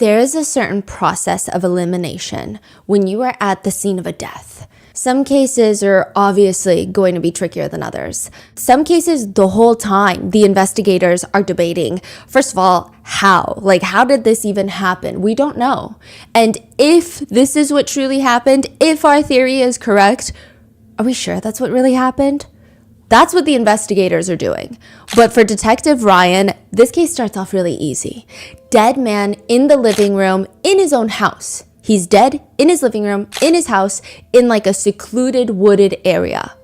There is a certain process of elimination when you are at the scene of a death. Some cases are obviously going to be trickier than others. Some cases, the whole time, the investigators are debating, first of all, how? Like, how did this even happen? We don't know. And if this is what truly happened, if our theory is correct, are we sure that's what really happened? That's what the investigators are doing. But for Detective Ryan, this case starts off really easy. Dead man in the living room in his own house. He's dead in his living room, in his house, in like a secluded wooded area.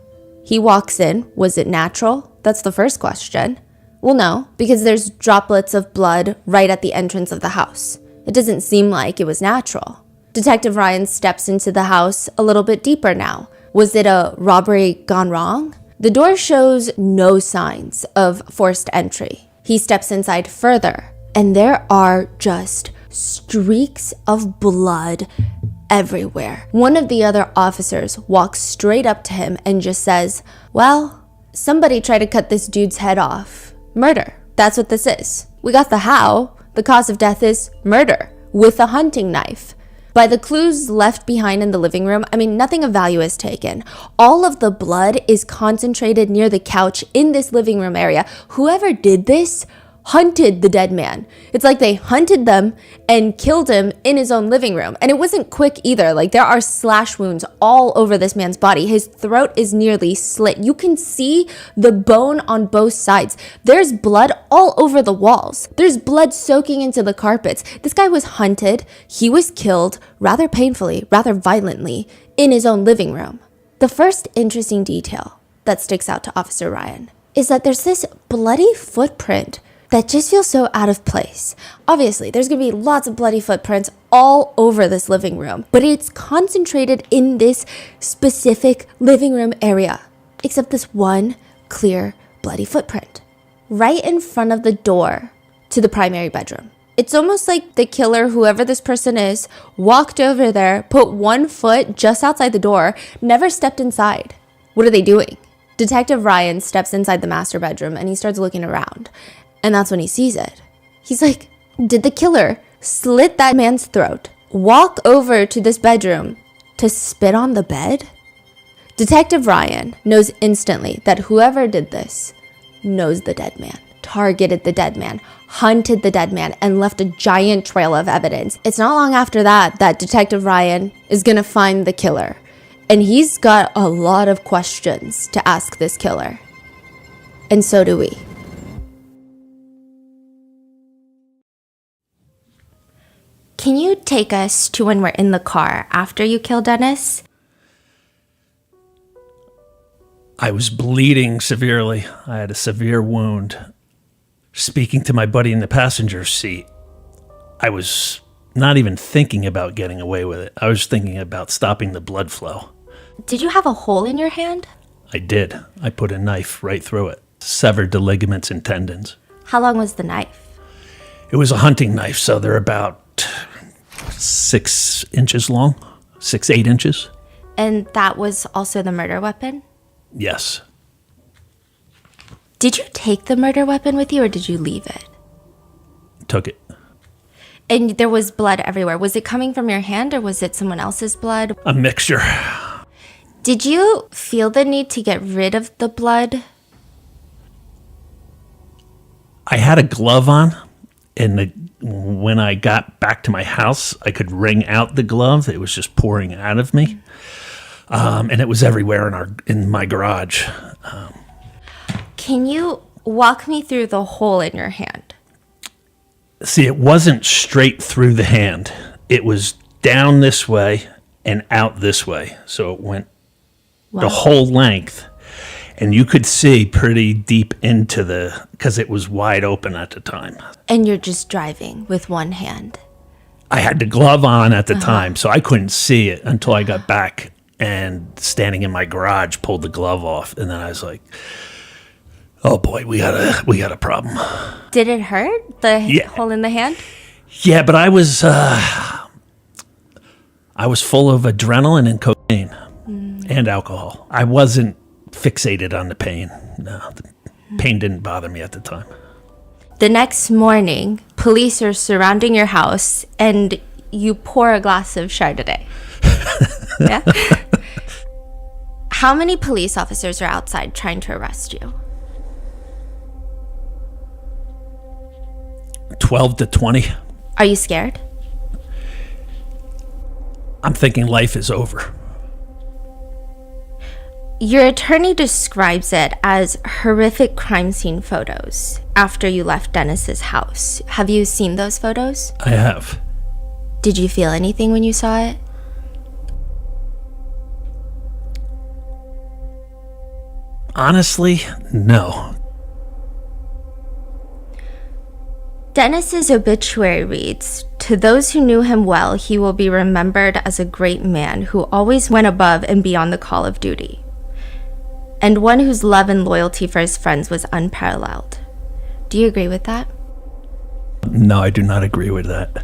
He walks in. Was it natural? That's the first question. Well, no, because there's droplets of blood right at the entrance of the house. It doesn't seem like it was natural. Detective Ryan steps into the house a little bit deeper now. Was it a robbery gone wrong? The door shows no signs of forced entry. He steps inside further, and there are just streaks of blood everywhere. One of the other officers walks straight up to him and just says, well, somebody tried to cut this dude's head off. Murder. That's what this is. We got the how. The cause of death is murder with a hunting knife. By the clues left behind in the living room, nothing of value is taken. All of the blood is concentrated near the couch in this living room area. Whoever did this hunted the dead man. It's like they hunted them and killed him in his own living room. And it wasn't quick either. Like, there are slash wounds all over this man's body. His throat is nearly slit. You can see the bone on both sides. There's blood all over the walls. There's blood soaking into the carpets. This guy was hunted. He was killed rather painfully, rather violently in his own living room. The first interesting detail that sticks out to Officer Ryan is that there's this bloody footprint that just feels so out of place. Obviously, there's gonna be lots of bloody footprints all over this living room, but it's concentrated in this specific living room area, except this one clear bloody footprint right in front of the door to the primary bedroom. It's almost like the killer, whoever this person is, walked over there, put one foot just outside the door, never stepped inside. What are they doing? Detective Ryan steps inside the master bedroom and he starts looking around. And that's when he sees it. He's like, did the killer slit that man's throat, walk over to this bedroom to spit on the bed? Detective Ryan knows instantly that whoever did this knows the dead man, targeted the dead man, hunted the dead man, and left a giant trail of evidence. It's not long after that that Detective Ryan is gonna find the killer. And he's got a lot of questions to ask this killer. And so do we. Can you take us to when we're in the car after you kill Dennis? I was bleeding severely. I had a severe wound. Speaking to my buddy in the passenger seat, I was not even thinking about getting away with it. I was thinking about stopping the blood flow. Did you have a hole in your hand? I did. I put a knife right through it. Severed the ligaments and tendons. How long was the knife? It was a hunting knife, so they're about 6 inches long, 8 inches. And that was also the murder weapon? Yes. Did you take the murder weapon with you or did you leave it? Took it. And there was blood everywhere. Was it coming from your hand or was it someone else's blood? A mixture. Did you feel the need to get rid of the blood? I had a glove on, and when I got back to my house, I could wring out the glove. It was just pouring out of me, and it was everywhere in my garage. Can you walk me through the hole in your hand? See, it wasn't straight through the hand. It was down this way and out this way, so it went the whole length. And you could see pretty deep into because it was wide open at the time. And you're just driving with one hand? I had the glove on at the time, so I couldn't see it until I got back and standing in my garage, pulled the glove off. And then I was like, oh boy, we got a problem. Did it hurt, the hole in the hand? Yeah, but I was full of adrenaline and cocaine and alcohol. I wasn't fixated on the pain. No, the pain didn't bother me at the time. The next morning, police are surrounding your house and you pour a glass of Chardonnay. Yeah. How many police officers are outside trying to arrest you? 12 to 20. Are you scared? I'm thinking life is over. Your attorney describes it as horrific crime scene photos after you left Dennis's house. Have you seen those photos? I have. Did you feel anything when you saw it? Honestly, no. Dennis's obituary reads, "To those who knew him well, he will be remembered as a great man who always went above and beyond the call of duty, and one whose love and loyalty for his friends was unparalleled." Do you agree with that? No, I do not agree with that.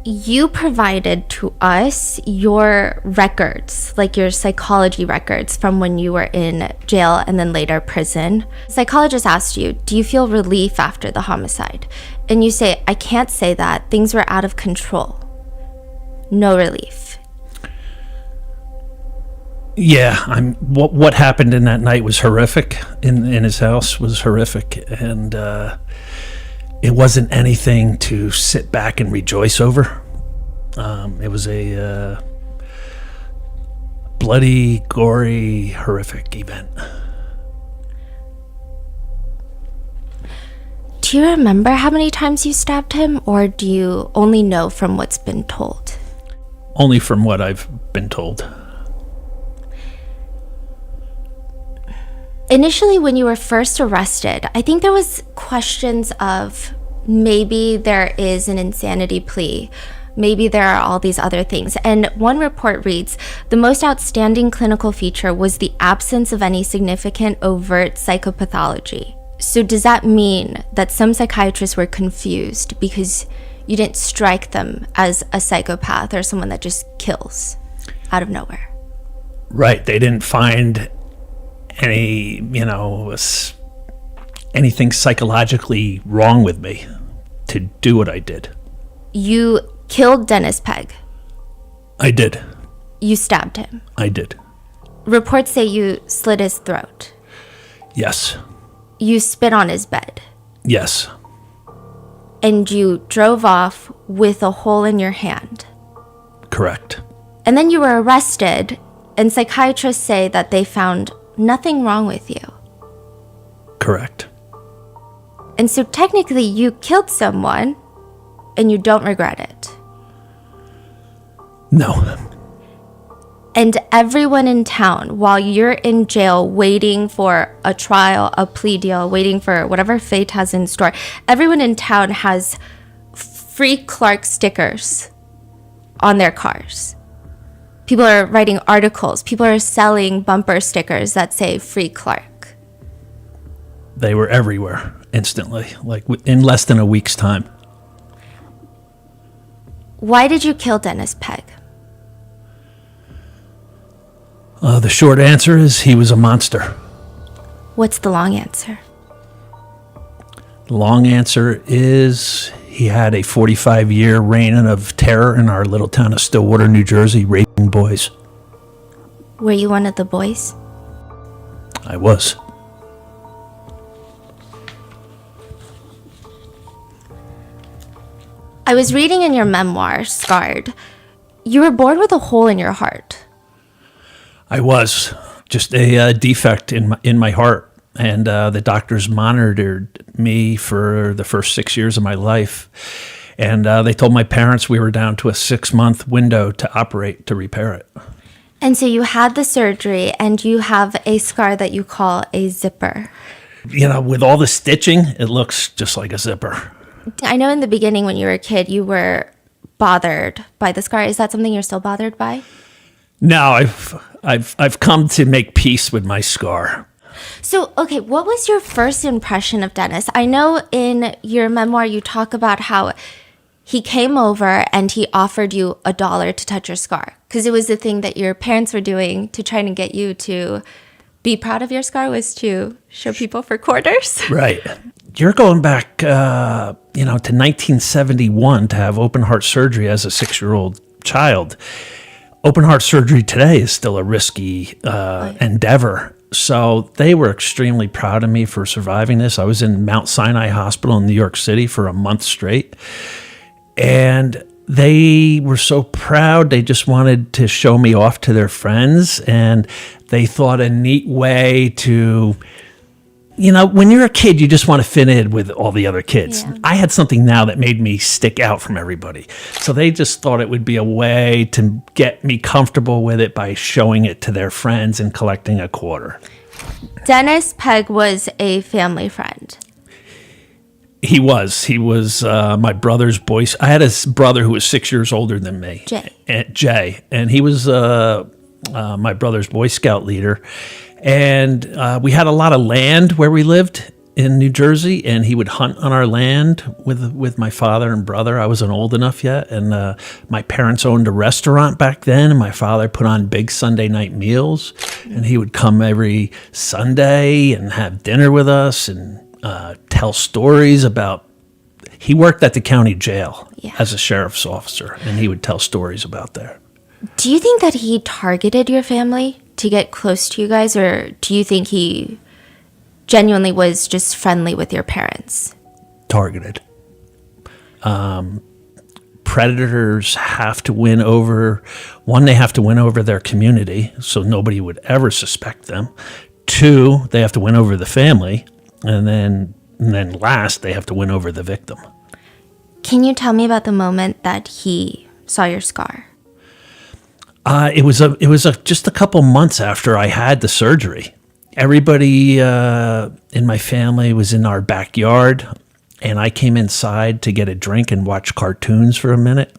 You provided to us your records, like your psychology records from when you were in jail and then later prison. Psychologist asked you, do you feel relief after the homicide? And you say, I can't say that. Things were out of control. No relief. Yeah, what happened in that night was horrific. In his house was horrific, and it wasn't anything to sit back and rejoice over. It was a bloody, gory, horrific event. Do you remember how many times you stabbed him, or do you only know from what's been told? Only from what I've been told. Initially, when you were first arrested, I think there was questions of maybe there is an insanity plea. Maybe there are all these other things. And one report reads, the most outstanding clinical feature was the absence of any significant overt psychopathology. So does that mean that some psychiatrists were confused because you didn't strike them as a psychopath or someone that just kills out of nowhere? Right. They didn't find any, anything psychologically wrong with me to do what I did. You killed Dennis Pegg. I did. You stabbed him. I did. Reports say you slit his throat. Yes. You spit on his bed. Yes. And you drove off with a hole in your hand. Correct. And then you were arrested, and psychiatrists say that they found nothing wrong with you. Correct. And so technically you killed someone and you don't regret it. No. And everyone in town, while you're in jail waiting for a trial, a plea deal, waiting for whatever fate has in store, everyone in town has free Clark stickers on their cars. People are writing articles. People are selling bumper stickers that say free Clark. They were everywhere instantly, like in less than a week's time. Why did you kill Dennis Pegg? The short answer is he was a monster. What's the long answer? The long answer is he had a 45-year reign of terror in our little town of Stillwater, New Jersey, raping boys. Were you one of the boys? I was. I was reading in your memoir, Scarred, you were born with a hole in your heart. I was. Just a defect in my heart. And the doctors monitored me for the first 6 years of my life. And they told my parents we were down to a 6-month window to operate to repair it. And so you had the surgery and you have a scar that you call a zipper. With all the stitching, it looks just like a zipper. I know in the beginning when you were a kid, you were bothered by the scar. Is that something you're still bothered by? No, I've come to make peace with my scar. So, okay, what was your first impression of Dennis? I know in your memoir you talk about how he came over and he offered you $1 to touch your scar because it was the thing that your parents were doing to try to get you to be proud of your scar was to show people for quarters. Right. You're going back, to 1971 to have open heart surgery as a 6-year-old child. Open heart surgery today is still a risky endeavor. So they were extremely proud of me for surviving this. I was in Mount Sinai Hospital in New York City for a month straight. And they were so proud. They just wanted to show me off to their friends. And they thought a neat way to, when you're a kid, you just want to fit in with all the other kids. Yeah. I had something now that made me stick out from everybody. So they just thought it would be a way to get me comfortable with it by showing it to their friends and collecting a quarter. Dennis Pegg was a family friend. He was my brother's boy. I had a brother who was 6 years older than me. Jay. And he was my brother's Boy Scout leader. And we had a lot of land where we lived in New Jersey, and he would hunt on our land with my father and brother. I wasn't old enough yet, and my parents owned a restaurant back then, and my father put on big Sunday night meals, and he would come every Sunday and have dinner with us and tell stories about. He worked at the county jail as a sheriff's officer, and he would tell stories about there. Do you think that he targeted your family to get close to you guys, or do you think he genuinely was just friendly with your parents? Targeted. Predators have to win over, one, they have to win over their community so nobody would ever suspect them. Two, they have to win over the family. And then last, they have to win over the victim. Can you tell me about the moment that he saw your scar? It was just a couple months after I had the surgery. Everybody in my family was in our backyard, and I came inside to get a drink and watch cartoons for a minute.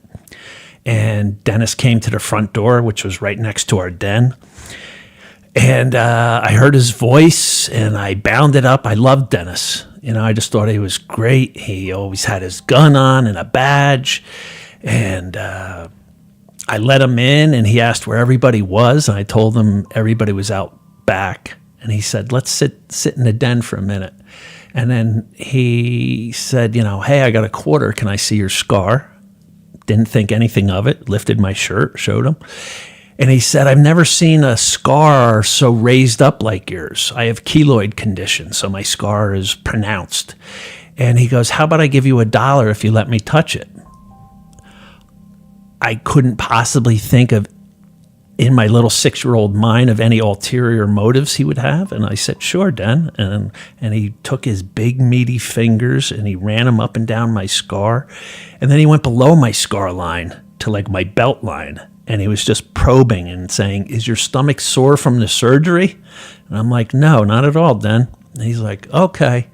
And Dennis came to the front door, which was right next to our den. And I heard his voice, and I bounded up. I loved Dennis. I just thought he was great. He always had his gun on and a badge. And I let him in, and he asked where everybody was. And I told him everybody was out back. And he said, let's sit in the den for a minute. And then he said, hey, I got a quarter. Can I see your scar? Didn't think anything of it. Lifted my shirt, showed him. And he said, I've never seen a scar so raised up like yours. I have keloid condition, so my scar is pronounced. And he goes, how about I give you $1 if you let me touch it? I couldn't possibly think of, in my little 6-year-old mind, of any ulterior motives he would have. And I said, sure, Den. And he took his big, meaty fingers and he ran them up and down my scar. And then he went below my scar line to like my belt line. And he was just probing and saying, is your stomach sore from the surgery? And I'm like, no, not at all, Den. And he's like, okay.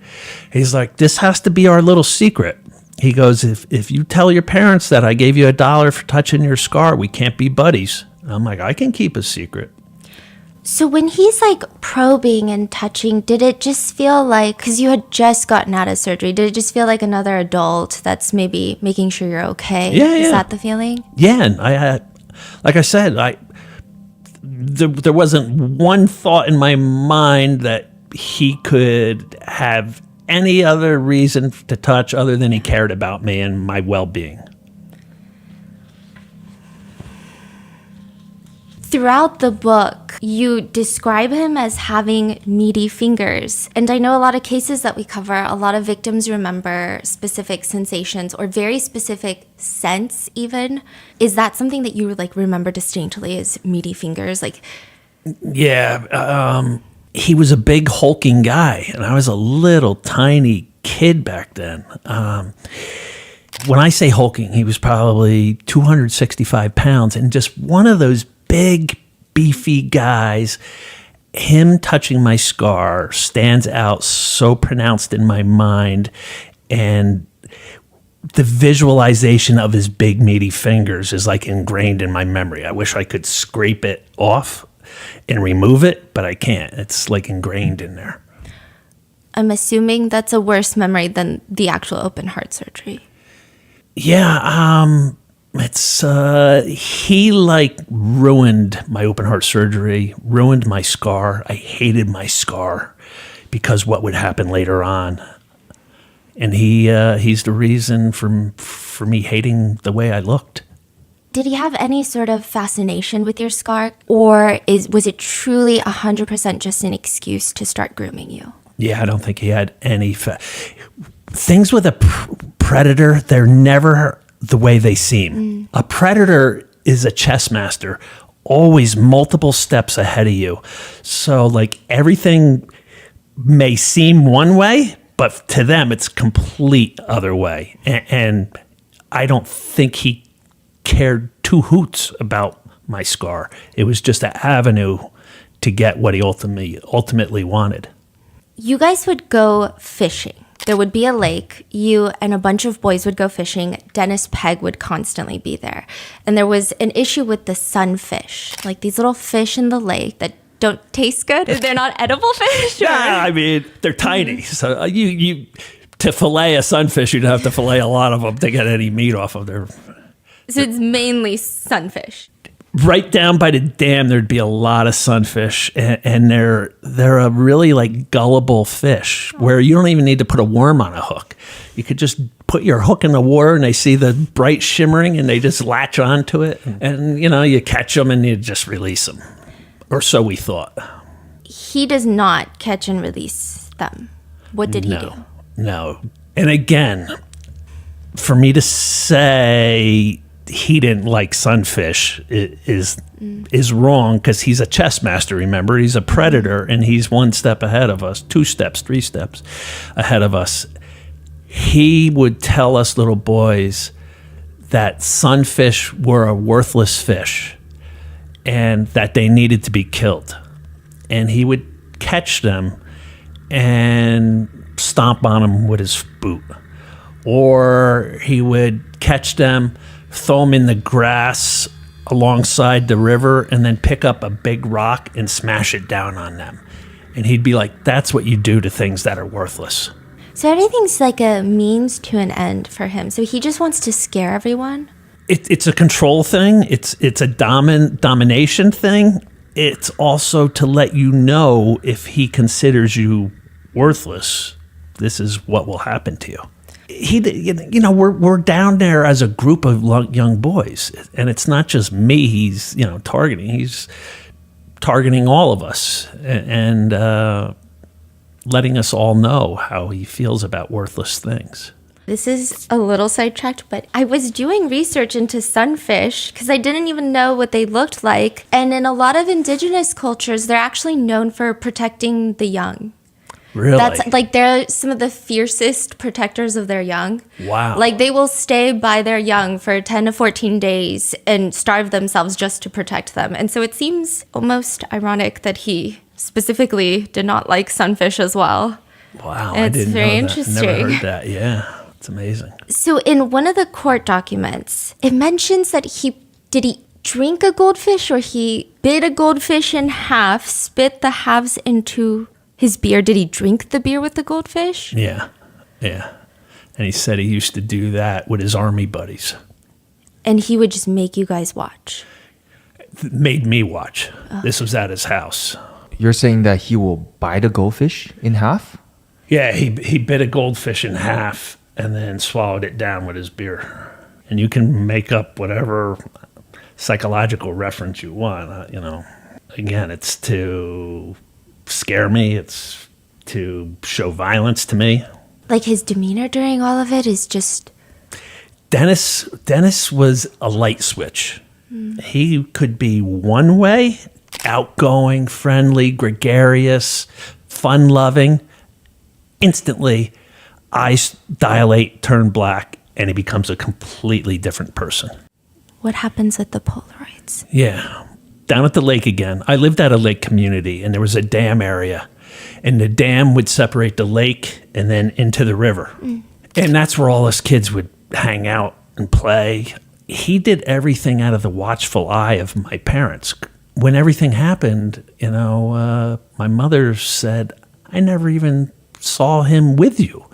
He's like, this has to be our little secret. He goes, if you tell your parents that I gave you $1 for touching your scar, we can't be buddies. And I'm like, I can keep a secret. So when he's like probing and touching, did it just feel like, because you had just gotten out of surgery, did it just feel like another adult that's maybe making sure you're okay? Yeah. Is that the feeling? Yeah, and I had, like I said, there wasn't one thought in my mind that he could have any other reason to touch other than he cared about me and my well-being. Throughout the book, you describe him as having meaty fingers. And I know a lot of cases that we cover, a lot of victims remember specific sensations or very specific scents even. Is that something that you remember distinctly as meaty fingers? Yeah, he was a big hulking guy, and I was a little tiny kid back then. When I say hulking, he was probably 265 pounds, and just one of those big, beefy guys. Him touching my scar stands out so pronounced in my mind, and the visualization of his big, meaty fingers is ingrained in my memory. I wish I could scrape it off and remove it, but I can't. It's ingrained in there. I'm assuming that's a worse memory than the actual open heart surgery. Yeah, It's he like ruined my open heart surgery, ruined my scar. I hated my scar because what would happen later on. And he's the reason for me hating the way I looked. Did he have any sort of fascination with your scar, or was it truly 100% just an excuse to start grooming you? Yeah, I don't think he had any things with a predator. They're never the way they seem. A predator is a chess master, always multiple steps ahead of you. So like everything may seem one way, but to them it's complete other way. And I don't think he cared two hoots about my scar. It was just an avenue to get what he ultimately wanted. You guys would go fishing. There would be a lake. You and a bunch of boys would go fishing. Dennis Pegg would constantly be there. And there was an issue with the sunfish, like these little fish in the lake that don't taste good. They're not edible fish? Yeah, I mean, they're tiny. So you to fillet a sunfish, you'd have to fillet a lot of them to get any meat off of there. So it's mainly sunfish. Right down by the dam, there'd be a lot of sunfish, and they're a really like gullible fish where you don't even need to put a worm on a hook. You could just put your hook in the water, and they see the bright shimmering, and they just latch onto it. And you catch them, and you just release them, or so we thought. He does not catch and release them. What did he do? No, and again, for me to say he didn't like sunfish is wrong, because he's a chess master, remember? He's a predator, and he's one step ahead of us, 2 steps, 3 steps ahead of us. He would tell us little boys that sunfish were a worthless fish and that they needed to be killed. And he would catch them and stomp on them with his boot. Or he would catch them, throw them in the grass alongside the river, and then pick up a big rock and smash it down on them. And he'd be like, that's what you do to things that are worthless. So everything's like a means to an end for him. So he just wants to scare everyone? It's a control thing. It's a domination thing. It's also to let you know if he considers you worthless, this is what will happen to you. We're down there as a group of young boys, and it's not just me he's targeting. He's targeting all of us and letting us all know how he feels about worthless things. This is a little sidetracked, but I was doing research into sunfish because I didn't even know what they looked like. And in a lot of indigenous cultures, they're actually known for protecting the young. Really? That's like they're some of the fiercest protectors of their young. Wow. Like they will stay by their young for 10 to 14 days and starve themselves just to protect them. And so it seems almost ironic that he specifically did not like sunfish as well. Wow. It's I didn't very know that. interesting. Never heard that. Yeah. It's amazing. So in one of the court documents, it mentions that he drink a goldfish, or he bit a goldfish in half, spit the halves into his beer? Did he drink the beer with the goldfish? Yeah. And he said he used to do that with his army buddies. And he would just make you guys watch? Made me watch. Oh. This was at his house. You're saying that he will bite a goldfish in half? Yeah, he bit a goldfish in half and then swallowed it down with his beer. And you can make up whatever psychological reference you want. Again, it's to scare me. It's to show violence to me. Like his demeanor during all of it is just... Dennis was a light switch. He could be one way, outgoing, friendly, gregarious, fun-loving. Instantly, eyes dilate, turn black, and he becomes a completely different person. What happens with the Polaroids? Yeah. Down at the lake again. I lived at a lake community, and there was a dam area. And the dam would separate the lake and then into the river. And that's where all us kids would hang out and play. He did everything out of the watchful eye of my parents. When everything happened, my mother said, I never even saw him with you.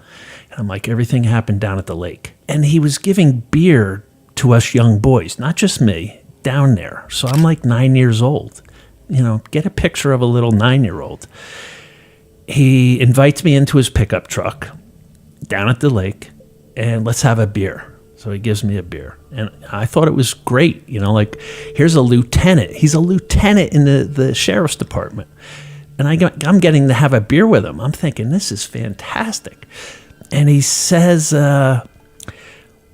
And I'm like, everything happened down at the lake. And he was giving beer to us young boys, not just me, down there. So I'm like 9 years old. Get a picture of a little 9-year-old. He invites me into his pickup truck down at the lake, and let's have a beer. So he gives me a beer. And I thought it was great. Like, here's a lieutenant. He's a lieutenant in the sheriff's department. And I'm getting to have a beer with him. I'm thinking, this is fantastic. And he says,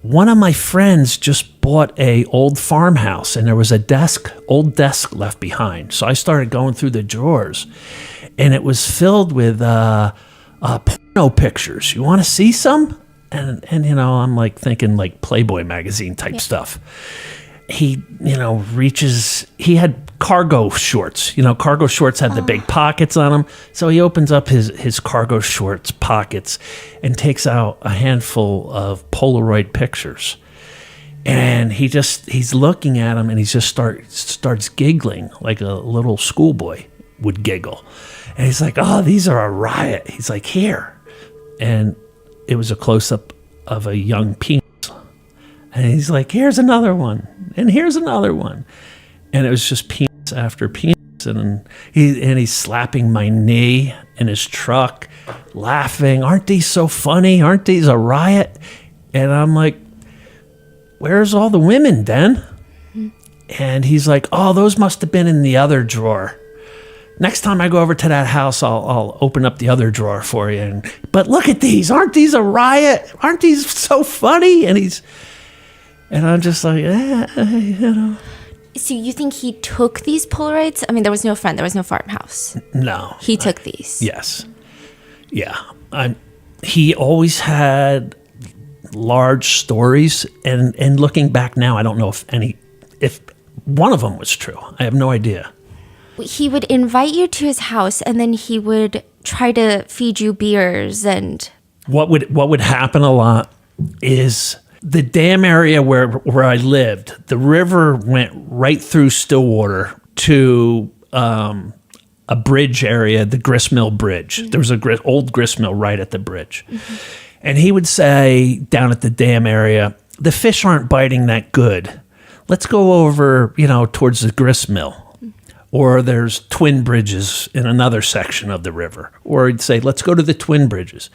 one of my friends just bought a old farmhouse, and there was a old desk left behind. So I started going through the drawers, and it was filled with porno pictures. You want to see some? And I'm like thinking like Playboy magazine type stuff. He, reaches, he had cargo shorts. Cargo shorts had the big pockets on them. So he opens up his cargo shorts pockets and takes out a handful of Polaroid pictures. And he's looking at them, and he just starts giggling like a little schoolboy would giggle. And he's like, oh, these are a riot. He's like, here. And it was a close-up of a young penis. And he's like, here's another one. And here's another one. And it was just penis after penis. And he's slapping my knee in his truck, laughing. Aren't these so funny? Aren't these a riot? And I'm like, where's all the women, Den? Mm-hmm. And he's like, oh, those must have been in the other drawer. Next time I go over to that house, I'll open up the other drawer for you. But look at these. Aren't these a riot? Aren't these so funny? And I'm just like, So you think he took these Polaroids? I mean, there was no friend. There was no farmhouse. No. He took these. Yes. Yeah. He always had large stories. And looking back now, I don't know if one of them was true. I have no idea. He would invite you to his house, and then he would try to feed you beers. And what would happen a lot is the dam area where I lived, the river went right through Stillwater to a bridge area, the Gristmill Bridge. Mm-hmm. There was an old gristmill right at the bridge. Mm-hmm. And he would say down at the dam area, the fish aren't biting that good. Let's go over, towards the gristmill. Or there's twin bridges in another section of the river. Or he'd say, let's go to the twin bridges.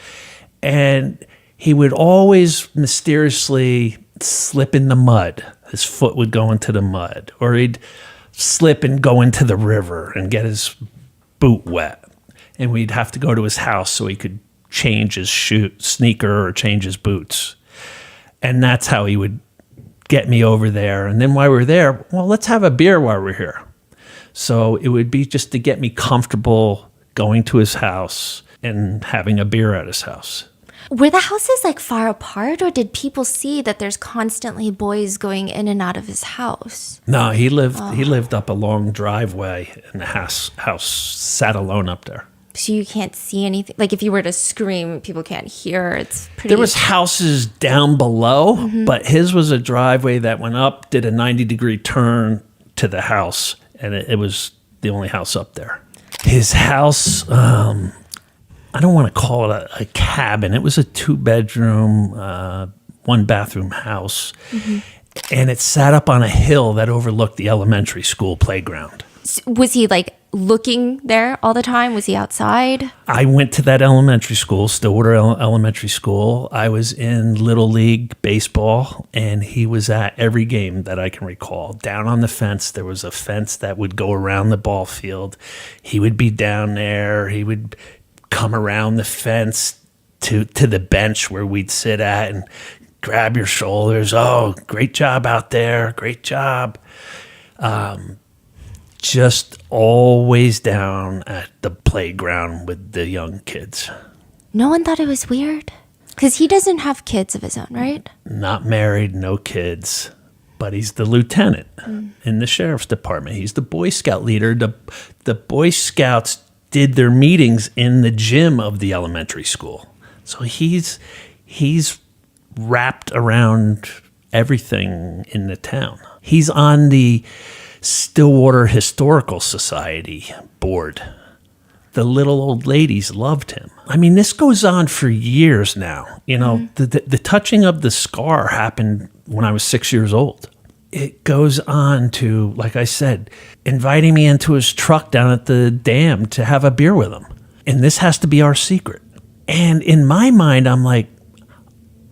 And he would always mysteriously slip in the mud. His foot would go into the mud. Or he'd slip and go into the river and get his boot wet. And we'd have to go to his house so he could change his sneaker or change his boots. And that's how he would get me over there. And then while we're there, well, let's have a beer while we're here. So it would be just to get me comfortable going to his house and having a beer at his house. Were the houses like far apart, or did people see that there's constantly boys going in and out of his house? No, he lived up a long driveway, and the house sat alone up there. So you can't see anything. Like if you were to scream, people can't hear. It's pretty. There was houses down below, mm-hmm. but his was a driveway that went up, did a 90-degree turn to the house. And it was the only house up there. His house, I don't want to call it a cabin. It was a 2-bedroom, 1-bathroom house. Mm-hmm. And it sat up on a hill that overlooked the elementary school playground. Was he like looking there all the time? Was he outside? I went to that elementary school, Stillwater Elementary School. I was in Little League baseball, and he was at every game that I can recall. Down on the fence, there was a fence that would go around the ball field. He would be down there. He would come around the fence to the bench where we'd sit at and grab your shoulders. Oh, great job out there. Great job. Just always down at the playground with the young kids. No one thought it was weird? Because he doesn't have kids of his own, right? Not married, no kids. But he's the lieutenant in the sheriff's department. He's the Boy Scout leader. The Boy Scouts did their meetings in the gym of the elementary school. So he's wrapped around everything in the town. He's on the Stillwater Historical Society board. The little old ladies loved him. I mean, this goes on for years now. The touching of the scar happened when I was 6 years old. It goes on to, like I said, inviting me into his truck down at the dam to have a beer with him. And this has to be our secret. And in my mind, I'm like,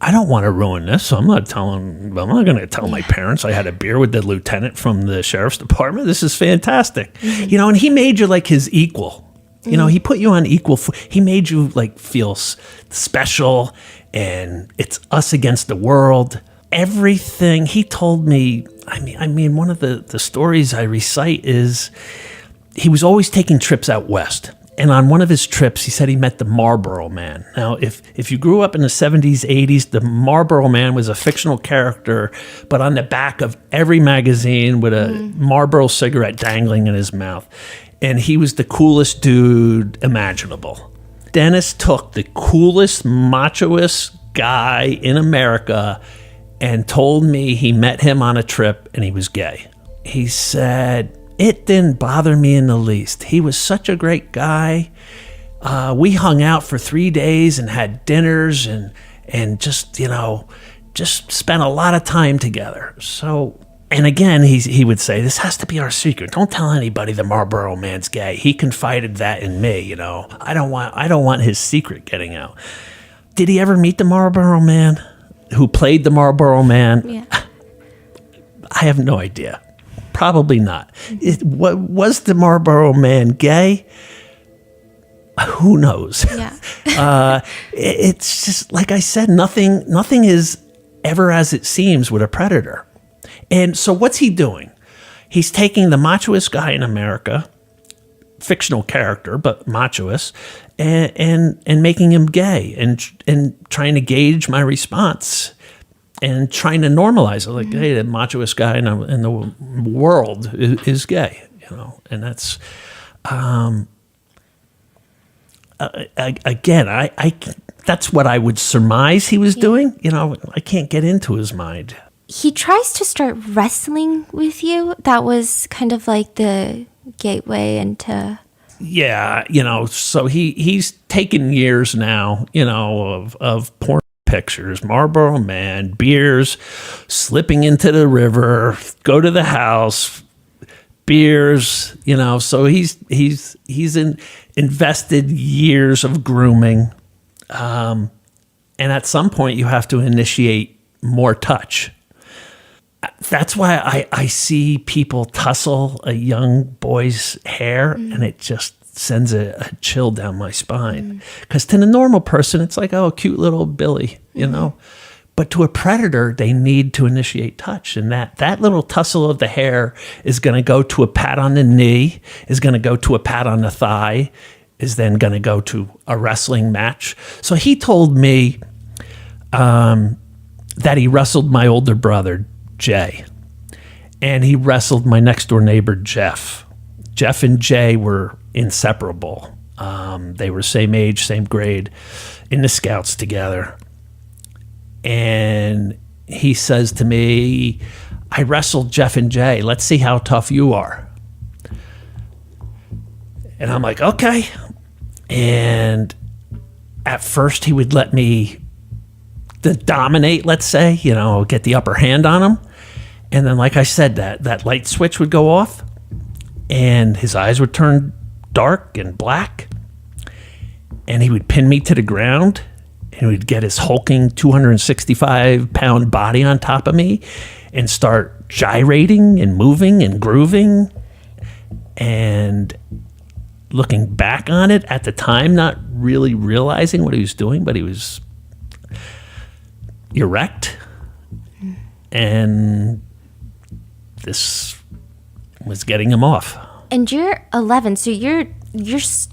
I don't want to ruin this, so I'm not going to tell my parents I had a beer with the lieutenant from the sheriff's department. This is fantastic. Mm-hmm. And he made you like his equal. He put you on equal. He made you like feel special, and it's us against the world. Everything he told me, I mean, one of the stories I recite is he was always taking trips out west. And on one of his trips, he said he met the Marlboro Man. Now, if you grew up in the 70s, 80s, the Marlboro Man was a fictional character, but on the back of every magazine with a Marlboro cigarette dangling in his mouth. And he was the coolest dude imaginable. Dennis took the coolest, machoest guy in America and told me he met him on a trip and he was gay. He said, it didn't bother me in the least. He was such a great guy. We hung out for 3 days and had dinners and just spent a lot of time together. So, and again, he would say, this has to be our secret. Don't tell anybody the Marlboro Man's gay. He confided that in me, I don't want his secret getting out. Did he ever meet the Marlboro Man who played the Marlboro Man? Yeah. I have no idea. Probably not. Was the Marlboro Man gay? Who knows? Yeah. It's just, like I said, nothing is ever as it seems with a predator. And so what's he doing? He's taking the machoist guy in America, fictional character, but machoist, and making him gay and trying to gauge my response. And trying to normalize it, like, hey, the machoist guy in the world is gay, and that's, again, I that's what I would surmise he was doing. I can't get into his mind. He tries to start wrestling with you. That was kind of like the gateway into. Yeah, so he's taken years now, of porn pictures, Marlboro Man, beers, slipping into the river, go to the house, beers, so he's invested years of grooming. And at some point you have to initiate more touch. That's why I see people tussle a young boy's hair and it just sends a chill down my spine. Because to the normal person, it's like, oh, cute little Billy, But to a predator, they need to initiate touch. And that little tussle of the hair is going to go to a pat on the knee, is going to go to a pat on the thigh, is then going to go to a wrestling match. So he told me that he wrestled my older brother, Jay. And he wrestled my next door neighbor, Jeff. Jeff and Jay were inseparable. They were same age, same grade, in the Scouts together. And he says to me, I wrestled Jeff and Jay. Let's see how tough you are. And I'm like, okay. And at first he would let me dominate, let's say, get the upper hand on him. And then, like I said, that light switch would go off and his eyes would turn dark and black, and he would pin me to the ground, and he would get his hulking 265-pound body on top of me and start gyrating and moving and grooving. And looking back on it at the time, not really realizing what he was doing, but he was erect, and this was getting him off. And you're 11, so you're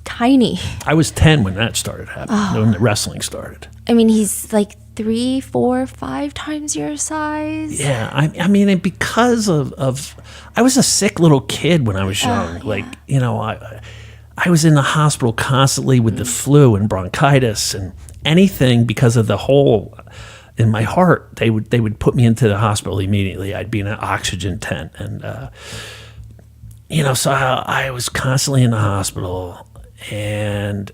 tiny. I was 10 when that started happening, when the wrestling started. I mean, he's like 3, 4, 5 times your size. Yeah, I mean, and because of I was a sick little kid when I was young. I was in the hospital constantly with the flu and bronchitis and anything because of the hole in my heart. They would put me into the hospital immediately. I'd be in an oxygen tent, and so I was constantly in the hospital, and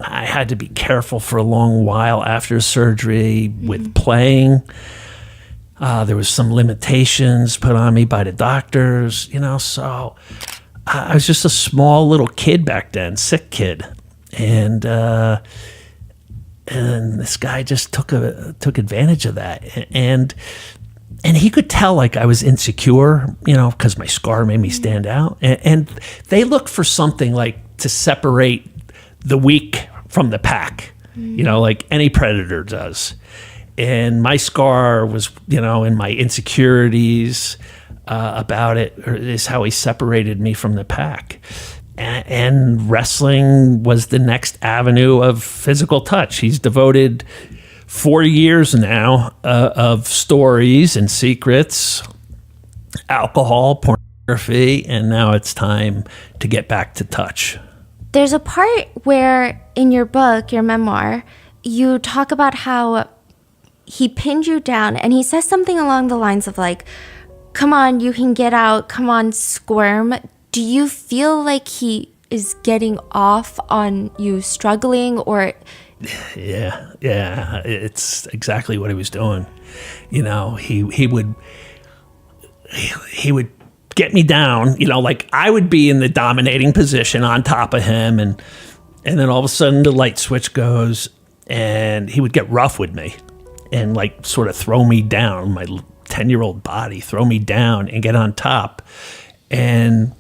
I had to be careful for a long while after surgery with playing. There was some limitations put on me by the doctors, so I was just a small little kid back then, sick kid. And this guy just took advantage of that. And he could tell like I was insecure, because my scar made me stand out. And they look for something like to separate the weak from the pack, like any predator does. And my scar was, and my insecurities about it is how he separated me from the pack. And wrestling was the next avenue of physical touch. He's devoted 4 years now of stories and secrets, alcohol, pornography, and now it's time to get back to touch. There's a part where in your book, your memoir, you talk about how he pinned you down and he says something along the lines of like, come on, you can get out, come on, squirm. Do you feel like he is getting off on you struggling or... Yeah, it's exactly what he was doing. He would get me down, like I would be in the dominating position on top of him, and then all of a sudden the light switch goes and he would get rough with me and like sort of throw me down, my 10-year-old body, throw me down and get on top and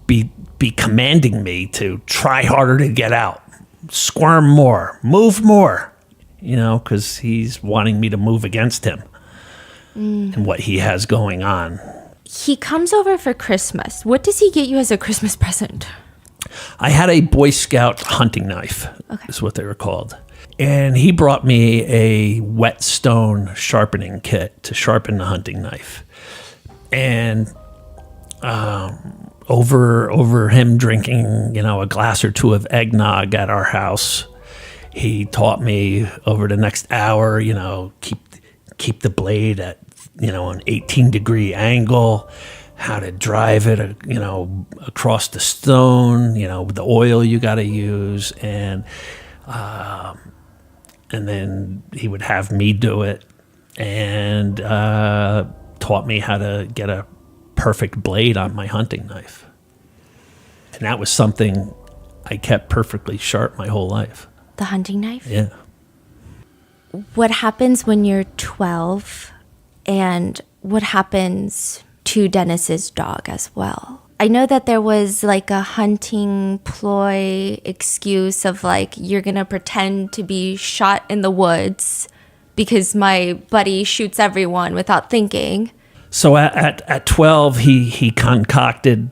be commanding me to try harder to get out, squirm more, move more, because he's wanting me to move against him and what he has going on. He comes over for Christmas. What does he get you as a Christmas present? I had a Boy Scout hunting knife, is what they were called. And he brought me a whetstone sharpening kit to sharpen the hunting knife. And over him drinking, a glass or two of eggnog at our house, he taught me over the next hour, keep the blade at, an 18-degree angle, how to drive it, across the stone, the oil you got to use. And then he would have me do it and taught me how to get a perfect blade on my hunting knife. And that was something I kept perfectly sharp my whole life. The hunting knife? Yeah. What happens when you're 12 and what happens to Dennis's dog as well? I know that there was like a hunting ploy excuse of like, you're going to pretend to be shot in the woods because my buddy shoots everyone without thinking. So at 12, he concocted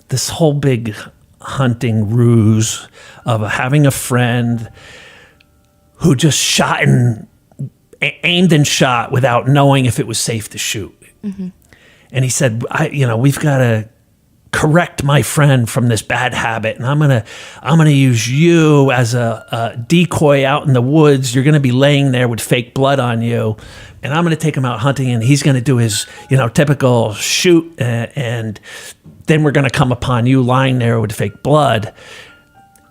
this whole big hunting ruse of having a friend who just aimed and shot without knowing if it was safe to shoot. Mm-hmm. And he said, we've got to correct my friend from this bad habit, and I'm gonna use you as a decoy out in the woods. You're gonna be laying there with fake blood on you, and I'm gonna take him out hunting, and he's gonna do his typical shoot, and then we're gonna come upon you lying there with fake blood,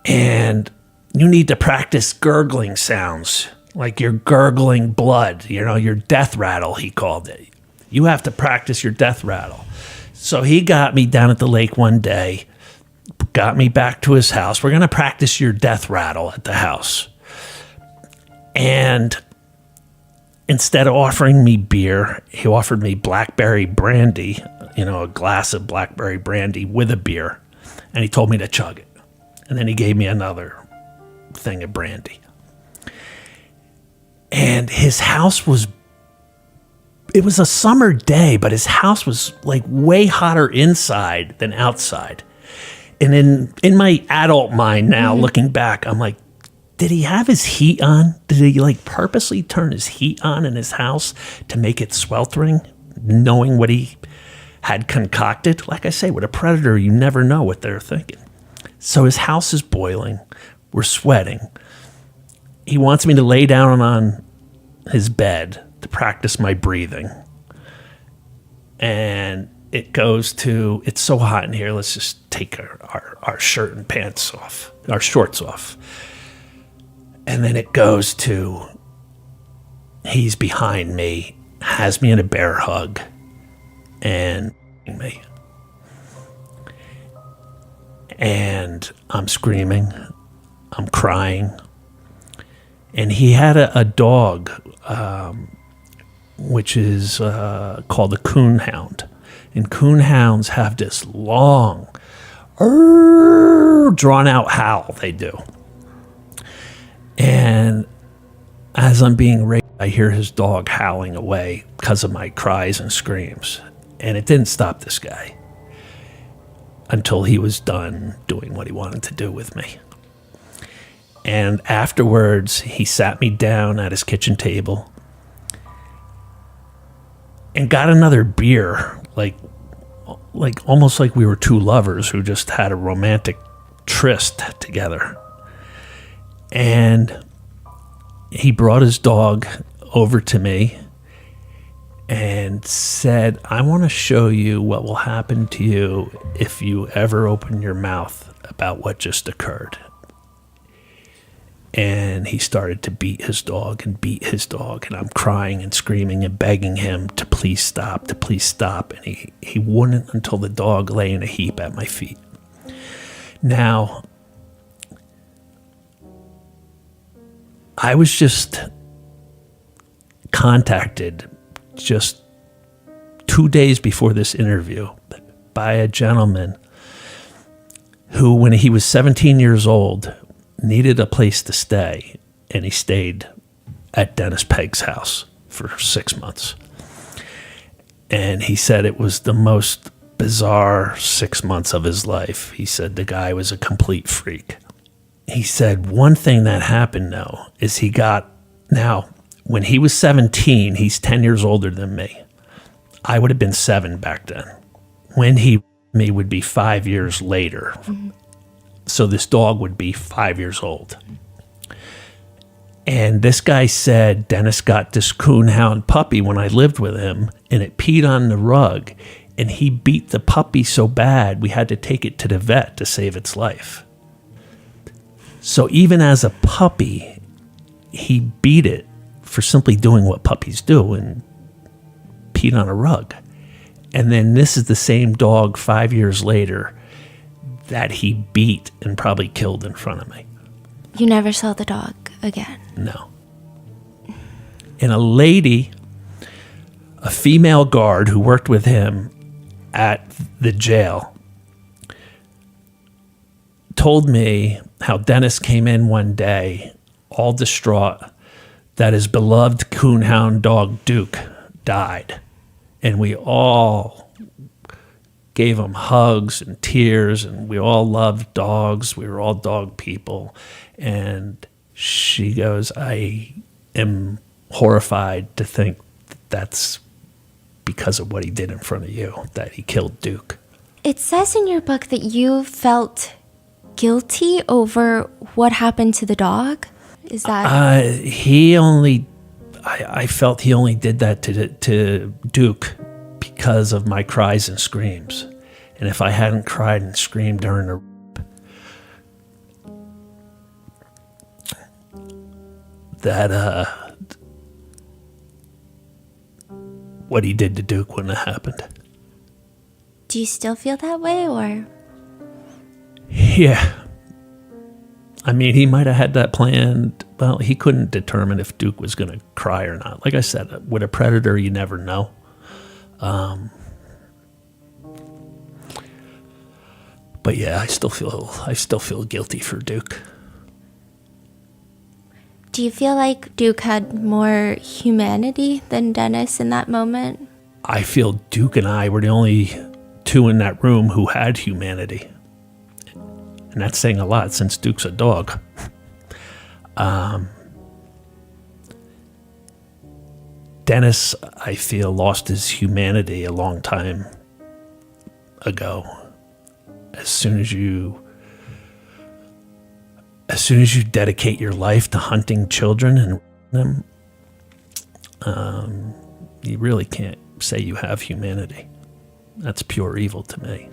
and you need to practice gurgling sounds, like you're gurgling blood. Your death rattle, he called it. You have to practice your death rattle. So he got me down at the lake one day, got me back to his house. We're going to practice your death rattle at the house. And instead of offering me beer, he offered me blackberry brandy, a glass of blackberry brandy with a beer. And he told me to chug it. And then he gave me another thing of brandy. And his house was it was a summer day, but his house was like way hotter inside than outside. And in my adult mind now, looking back, I'm like, did he have his heat on? Did he like purposely turn his heat on in his house to make it sweltering, knowing what he had concocted? Like I say, with a predator, you never know what they're thinking. So his house is boiling. We're sweating. He wants me to lay down on his bed to practice my breathing. And it goes to, it's so hot in here, let's just take our shirt and pants off, our shorts off. And then it goes to, he's behind me, has me in a bear hug, and me. And I'm screaming, I'm crying. And he had a dog, which is called a coonhound. And coonhounds have this long, drawn out howl they do. And as I'm being raped, I hear his dog howling away because of my cries and screams. And it didn't stop this guy until he was done doing what he wanted to do with me. And afterwards, he sat me down at his kitchen table and got another beer, like almost like we were two lovers who just had a romantic tryst together. And he brought his dog over to me and said, I want to show you what will happen to you if you ever open your mouth about what just occurred. And he started to beat his dog, and I'm crying and screaming and begging him to please stop. And he wouldn't until the dog lay in a heap at my feet. Now, I was just contacted just 2 days before this interview by a gentleman who, when he was 17 years old, needed a place to stay, and he stayed at Dennis Pegg's house for 6 months. And he said it was the most bizarre 6 months of his life. He said the guy was a complete freak. He said one thing that happened, though, is now, when he was 17, he's 10 years older than me. I would have been 7 back then. When he me would be 5 years later. Mm-hmm. So this dog would be 5 years old. And this guy said Dennis got this coonhound puppy when I lived with him, and it peed on the rug, and he beat the puppy so bad we had to take it to the vet to save its life. So even as a puppy, he beat it for simply doing what puppies do and peed on a rug. And then this is the same dog 5 years later that he beat and probably killed in front of me. You never saw the dog again? No. And a lady, a female guard who worked with him at the jail, told me how Dennis came in one day, all distraught, that his beloved coonhound dog Duke died. And we all gave him hugs and tears, and we all loved dogs. We were all dog people. And she goes, I am horrified to think that's because of what he did in front of you, that he killed Duke. It says in your book that you felt guilty over what happened to the dog. Is that? I felt he only did that to Duke because of my cries and screams. And if I hadn't cried and screamed during the what he did to Duke wouldn't have happened. Do you still feel that way, or? Yeah. I mean, he might have had that planned. Well, he couldn't determine if Duke was going to cry or not. Like I said, with a predator, you never know. But yeah, I still feel guilty for Duke. Do you feel like Duke had more humanity than Dennis in that moment? I feel Duke and I were the only two in that room who had humanity. And that's saying a lot since Duke's a dog. Dennis, I feel, lost his humanity a long time ago. As soon as you dedicate your life to hunting children and them, you really can't say you have humanity. That's pure evil to me.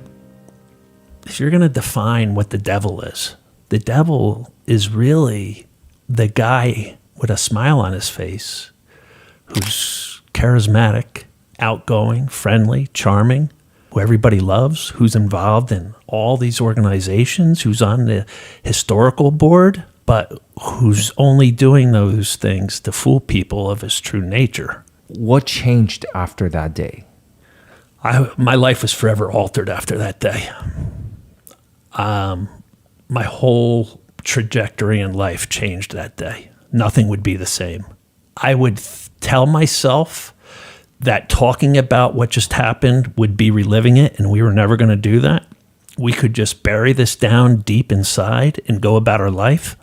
If you're going to define what the devil is really the guy with a smile on his face, who's charismatic, outgoing, friendly, charming, who everybody loves, who's involved in all these organizations, who's on the historical board, but who's only doing those things to fool people of his true nature. What changed after that day? My life was forever altered after that day. My whole trajectory in life changed that day. Nothing would be the same. I would tell myself that talking about what just happened would be reliving it, and we were never going to do that. We could just bury this down deep inside and go about our life.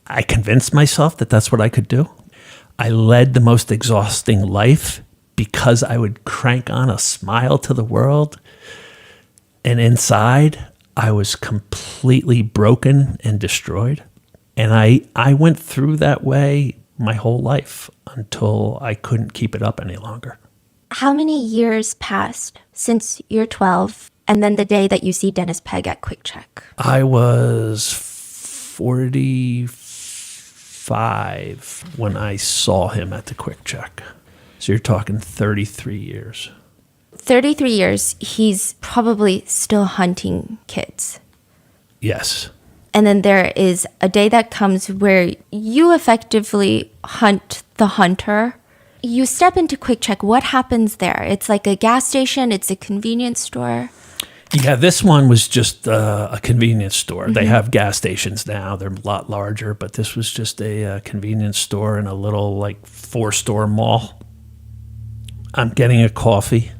I convinced myself that that's what I could do. I led the most exhausting life because I would crank on a smile to the world. And inside, I was completely broken and destroyed. And I went through that way my whole life until I couldn't keep it up any longer. How many years passed since you're 12 and then the day that you see Dennis Pegg at Quick Check? I was 45 when I saw him at the Quick Check. So you're talking 33 years. 33 years, he's probably still hunting kids. Yes. And then there is a day that comes where you effectively hunt the hunter. You step into Quick Check. What happens there? It's like a gas station. It's a convenience store. Yeah, this one was just a convenience store. Mm-hmm. They have gas stations now. They're a lot larger, but this was just a convenience store in a little like 4-store mall. I'm getting a coffee.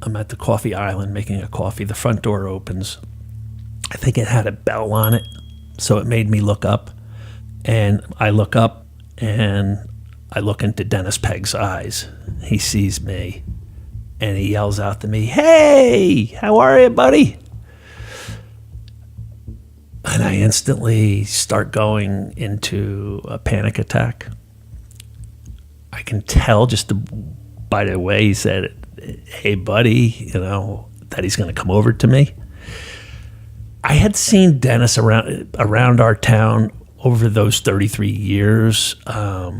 I'm at the coffee island making a coffee. The front door opens. I think it had a bell on it, so it made me look up. And I look up, and I look into Dennis Pegg's eyes. He sees me, and he yells out to me, "Hey, how are you, buddy?" And I instantly start going into a panic attack. I can tell just by the way he said it, "Hey, buddy," that he's going to come over to me. I had seen Dennis around our town over those 33 years. I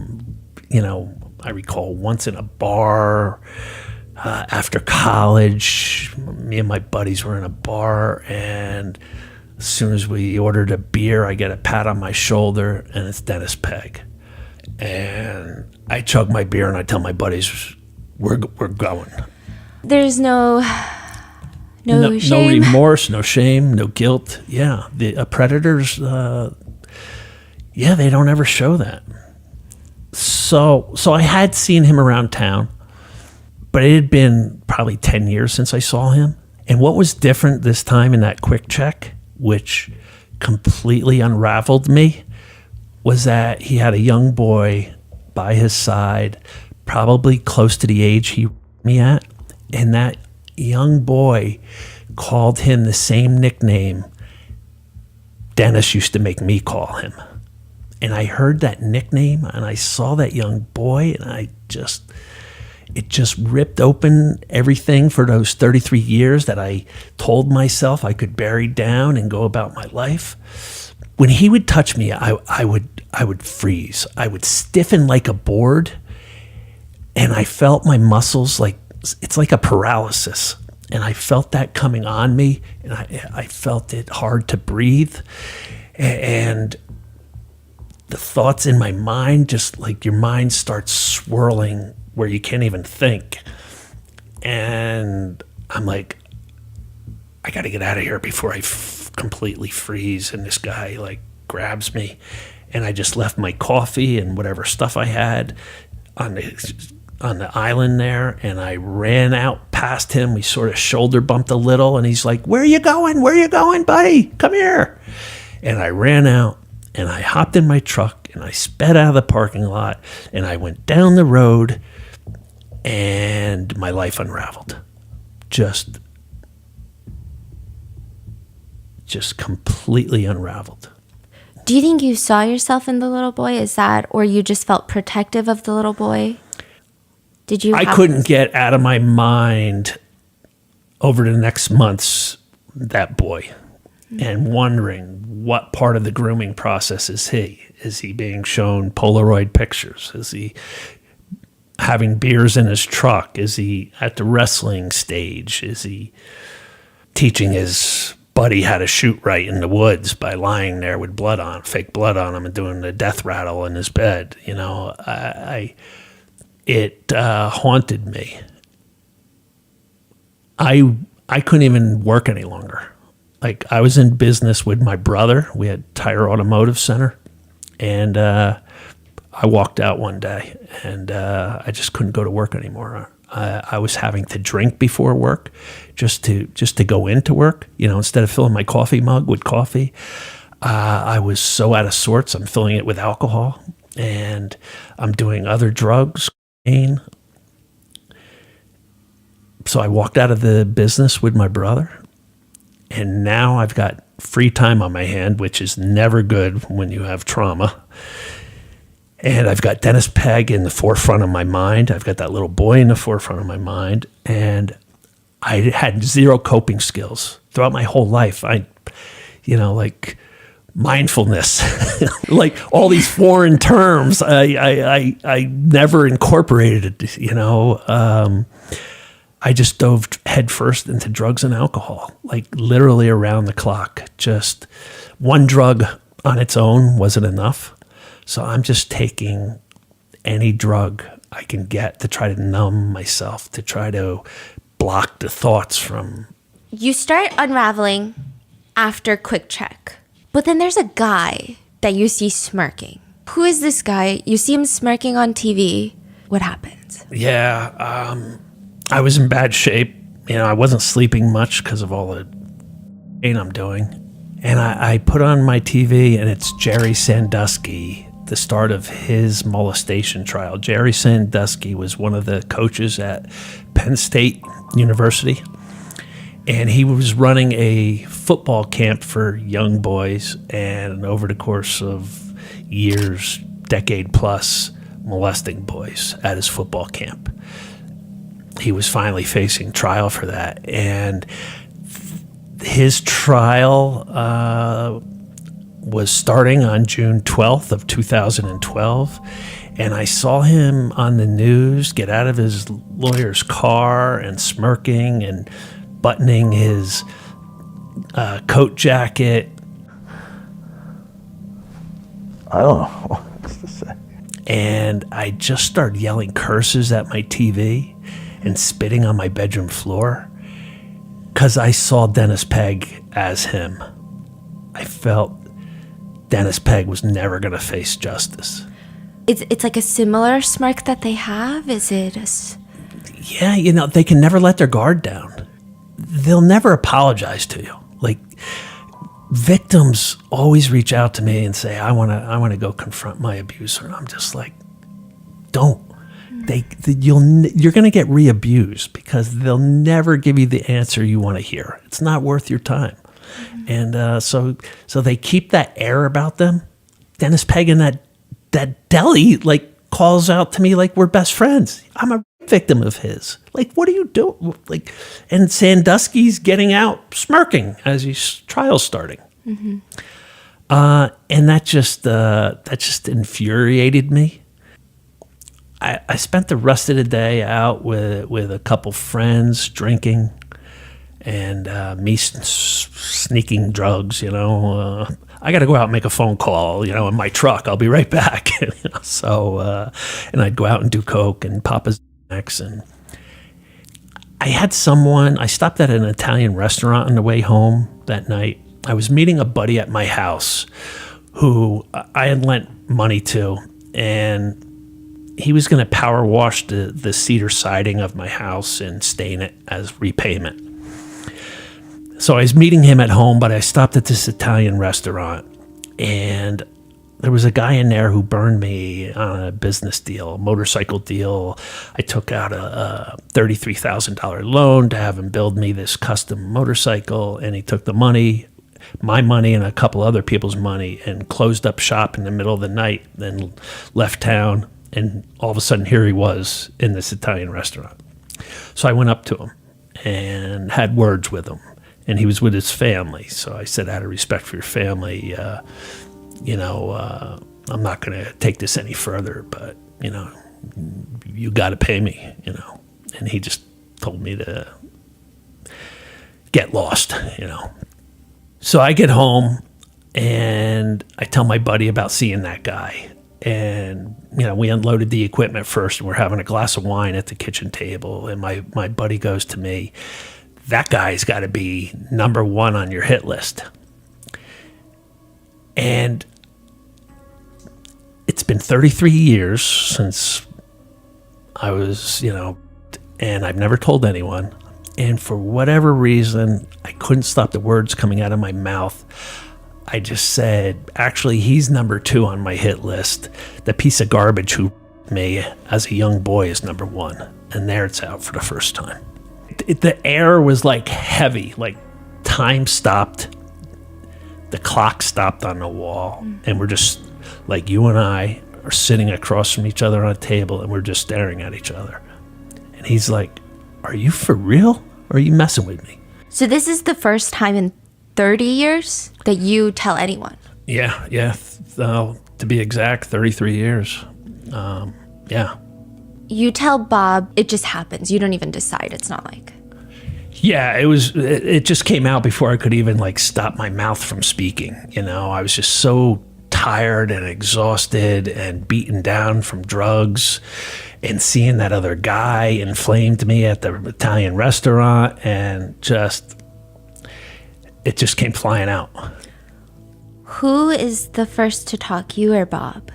recall once in a bar after college. Me and my buddies were in a bar, and as soon as we ordered a beer, I get a pat on my shoulder, and it's Dennis Pegg. And I chug my beer, and I tell my buddies, we're going. There's no shame. No remorse, no shame, no guilt. Yeah, the predators, they don't ever show that. So I had seen him around town, but it had been probably 10 years since I saw him. And what was different this time in that Quick Check, which completely unraveled me, was that he had a young boy by his side, probably close to the age he me at, and that young boy called him the same nickname Dennis used to make me call him. And I heard that nickname, and I saw that young boy, and it just ripped open everything for those 33 years that I told myself I could bury down and go about my life. When he would touch me, I would freeze. I would stiffen like a board, and I felt my muscles it's like a paralysis. And I felt that coming on me, and I felt it hard to breathe. And the thoughts in my mind, just like your mind starts swirling where you can't even think. And I'm like, I got to get out of here before I completely freeze. And this guy grabs me, and I just left my coffee and whatever stuff I had on the island there, and I ran out past him. We sort of shoulder bumped a little, and he's like, "Where are you going? Where are you going, buddy? Come here." And I ran out, and I hopped in my truck, and I sped out of the parking lot, and I went down the road, and my life unraveled. Just completely unraveled. Do you think you saw yourself in the little boy? Or you just felt protective of the little boy? I couldn't get out of my mind over the next months that boy. and wondering what part of the grooming process is he? Is he being shown Polaroid pictures? Is he having beers in his truck? Is he at the wrestling stage? Is he teaching his buddy how to shoot right in the woods by lying there with fake blood on him and doing the death rattle in his bed? You know, it haunted me. I couldn't even work any longer. Like, I was in business with my brother. We had Tire Automotive Center, and I walked out one day, and I just couldn't go to work anymore. I was having to drink before work, just to go into work. You know, instead of filling my coffee mug with coffee, I was so out of sorts. I'm filling it with alcohol, and I'm doing other drugs. So I walked out of the business with my brother, and now I've got free time on my hand, which is never good when you have trauma. And I've got Dennis Pegg in the forefront of my mind. I've got that little boy in the forefront of my mind. And I had zero coping skills throughout my whole life. Like mindfulness, like all these foreign terms, I never incorporated it, you know. I just dove headfirst into drugs and alcohol, like literally around the clock. Just one drug on its own wasn't enough. So I'm just taking any drug I can get to try to numb myself, to try to block the thoughts from. You start unraveling after Quick Check, but then there's a guy that you see smirking. Who is this guy? You see him smirking on TV. What happens? Yeah, I was in bad shape. You know, I wasn't sleeping much because of all the pain I'm doing. And I put on my TV, and it's Jerry Sandusky, the start of his molestation trial. Jerry Sandusky was one of the coaches at Penn State University, and he was running a football camp for young boys, and over the course of years, decade plus, molesting boys at his football camp. He was finally facing trial for that, and his trial was starting on June 12th of 2012, and I saw him on the news get out of his lawyer's car and smirking and buttoning his coat jacket. I don't know what to say. And I just started yelling curses at my TV and spitting on my bedroom floor because I saw Dennis Pegg as him. I felt Dennis Pegg was never going to face justice. It's like a similar smirk that they have? Is it Yeah, you know, they can never let their guard down. They'll never apologize to you. Like, victims always reach out to me and say, I want to go confront my abuser. And I'm just like, don't. You're going to get re-abused because they'll never give you the answer you want to hear. It's not worth your time. And so they keep that air about them. Dennis Pegg in that deli like calls out to me like we're best friends. I'm a victim of his. Like, what are you doing? Like, and Sandusky's getting out smirking as his trial's starting. Mm-hmm. And that just infuriated me. I spent the rest of the day out with a couple friends drinking, and me sneaking drugs. You know, I got to go out and make a phone call. You know, in my truck. I'll be right back. You know, so and I'd go out and do coke and pop a Xanax. And I stopped at an Italian restaurant on the way home that night. I was meeting a buddy at my house who I had lent money to, and he was going to power wash the cedar siding of my house and stain it as repayment. So I was meeting him at home, but I stopped at this Italian restaurant, and there was a guy in there who burned me on a business deal, a motorcycle deal. I took out a $33,000 loan to have him build me this custom motorcycle, and he took the money, my money and a couple other people's money, and closed up shop in the middle of the night, then left town. And all of a sudden, here he was in this Italian restaurant. So I went up to him and had words with him. and he was with his family. So I said, out of respect for your family, I'm not going to take this any further, but, you got to pay me, And he just told me to get lost, So I get home and I tell my buddy about seeing that guy. And, we unloaded the equipment first, and we're having a glass of wine at the kitchen table. And my buddy goes to me, that guy's got to be number one on your hit list. And it's been 33 years since I was, and I've never told anyone. And for whatever reason, I couldn't stop the words coming out of my mouth. I just said, actually, he's number 2 on my hit list. The piece of garbage who me as a young boy is number 1. And there it's out for the first time. The air was like heavy, like time stopped. The clock stopped on the wall. And we're just, like, you and I are sitting across from each other on a table, and we're just staring at each other. And he's like, are you for real? Or are you messing with me? So this is the first time in 30 years that you tell anyone? Yeah. To be exact, 33 years. Yeah. You tell Bob, it just happens. You don't even decide. It's not like... Yeah, it just came out before I could even stop my mouth from speaking. I was just so tired and exhausted and beaten down from drugs, and seeing that other guy inflamed me at the Italian restaurant, and it just came flying out. Who is the first to talk, you or Bob?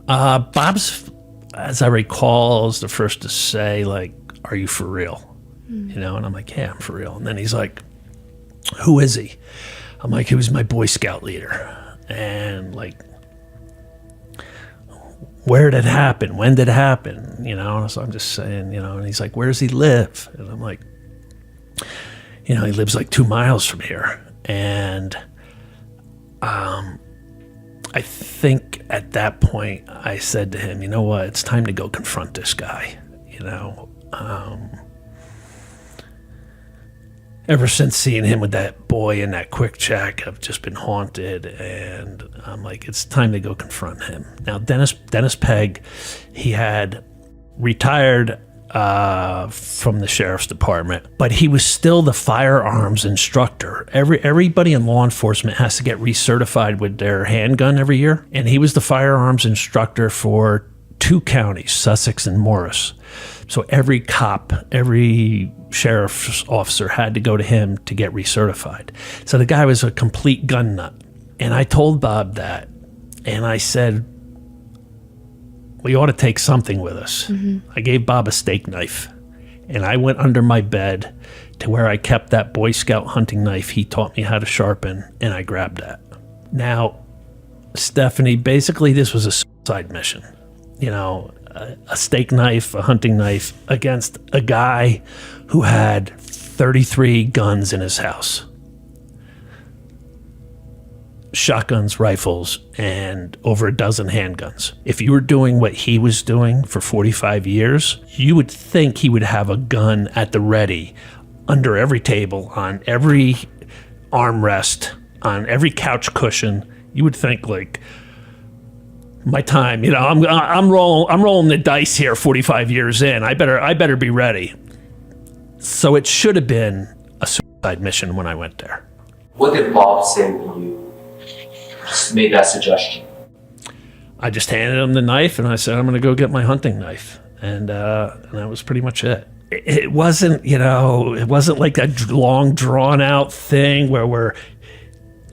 Bob's, as I recall, is the first to say, are you for real? And I'm like, yeah, I'm for real. And then he's like, who is he? I'm like, he was my Boy Scout leader. And where did it happen? When did it happen? So I'm just saying, and he's like, where does he live? And I'm like, he lives 2 miles from here. And I think at that point I said to him, you know what, it's time to go confront this guy. Ever since seeing him with that boy in that quick check, I've just been haunted, and I'm like, it's time to go confront him. Now, Dennis Pegg, he had retired from the sheriff's department, but he was still the firearms instructor. Everybody in law enforcement has to get recertified with their handgun every year, and he was the firearms instructor for 2 counties, Sussex and Morris. So every cop, every sheriff's officer had to go to him to get recertified. So the guy was a complete gun nut. And I told Bob that, and I said, we ought to take something with us. Mm-hmm. I gave Bob a steak knife, and I went under my bed to where I kept that Boy Scout hunting knife he taught me how to sharpen, and I grabbed that. Now, Stephanie, basically this was a suicide mission. A steak knife, a hunting knife, against a guy who had 33 guns in his house. Shotguns, rifles, and over a dozen handguns. If you were doing what he was doing for 45 years, you would think he would have a gun at the ready under every table, on every armrest, on every couch cushion. You would think my time, I'm rolling the dice here 45 years in. I better be ready. So it should have been a suicide mission when I went there. What did Bob say when you made that suggestion? I just handed him the knife and I said, I'm going to go get my hunting knife. And that was pretty much it. It wasn't, it wasn't like a long drawn out thing where we're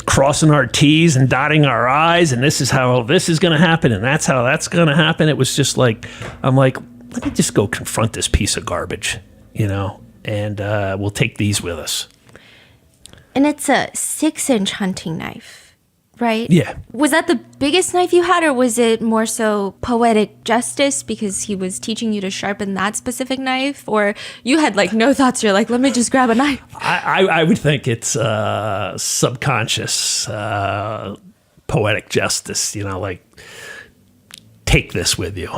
crossing our T's and dotting our I's, and this is how this is going to happen, and that's how that's going to happen. It was just I'm like, let me just go confront this piece of garbage, and we'll take these with us. And it's a 6-inch hunting knife, right? Yeah. Was that the biggest knife you had, or was it more so poetic justice because he was teaching you to sharpen that specific knife? Or you had no thoughts, you're like, let me just grab a knife? I would think it's subconscious poetic justice, take this with you,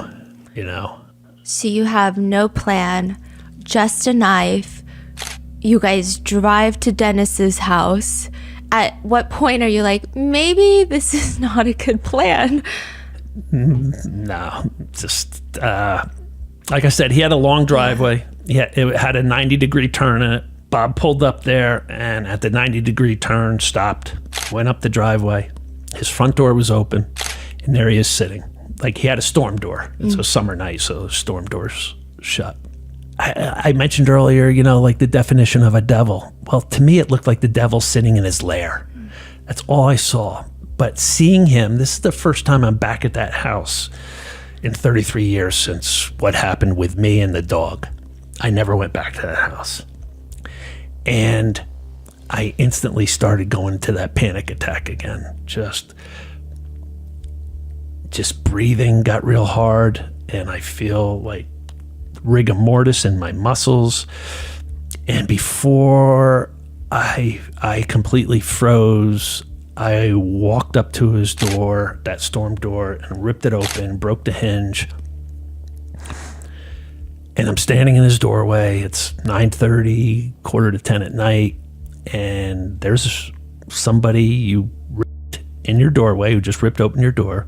So you have no plan, just a knife. You guys drive to Dennis's house. At what point are you like, maybe this is not a good plan? No, just like I said, he had a long driveway. Yeah, it had a 90-degree turn in it. Bob pulled up there, and at the 90-degree turn, stopped, went up the driveway. His front door was open, and there he is sitting. Like, he had a storm door. It's a summer night, so the storm door's shut. I mentioned earlier, like the definition of a devil. Well, to me, it looked like the devil sitting in his lair. That's all I saw. But seeing him, this is the first time I'm back at that house in 33 years since what happened with me and the dog. I never went back to that house. And I instantly started going into that panic attack again. Just breathing got real hard, and I feel like rigor mortis in my muscles. And before I completely froze, I walked up to his door, that storm door, and ripped it open, broke the hinge. And I'm standing in his doorway. It's 9:30, 9:45 at night, and there's somebody you ripped in your doorway who just ripped open your door.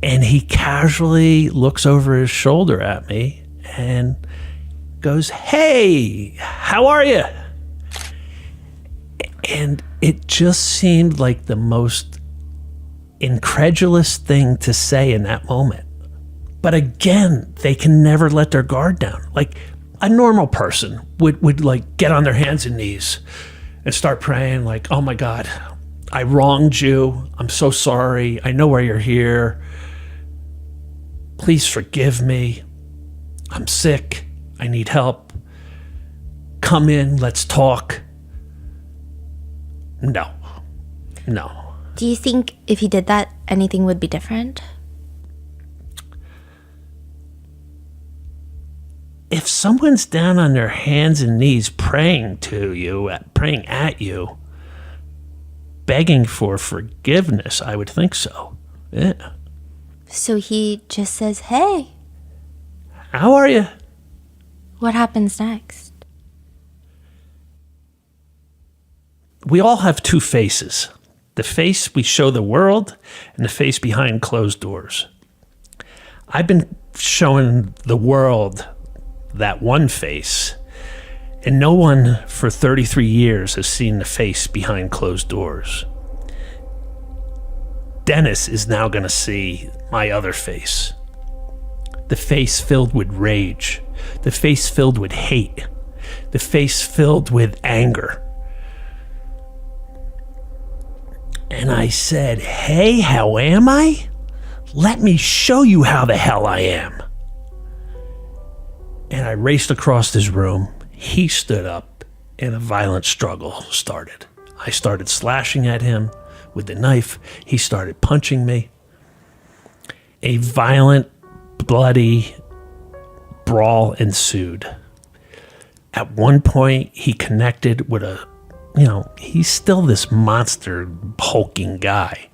And he casually looks over his shoulder at me and goes, "Hey, how are you?" And it just seemed like the most incredulous thing to say in that moment. But again, they can never let their guard down. Like, a normal person would like get on their hands and knees and start praying like, "Oh my God, I wronged you. I'm so sorry. I know why you're here. Please forgive me. I'm sick. I need help. Come in, let's talk." No. Do you think if he did that, anything would be different? If someone's down on their hands and knees praying at you, begging for forgiveness, I would think so. Yeah. So he just says, "Hey." How are you? What happens next? We all have two faces. The face we show the world and the face behind closed doors. I've been showing the world that one face, and no one for 33 years has seen the face behind closed doors. Dennis is now going to see my other face. The face filled with rage. The face filled with hate. The face filled with anger. And I said, "Hey, how am I? Let me show you how the hell I am." And I raced across his room. He stood up, and a violent struggle started. I started slashing at him with the knife. He started punching me. A violent, bloody brawl ensued. At one point, he connected with he's still this monster hulking guy.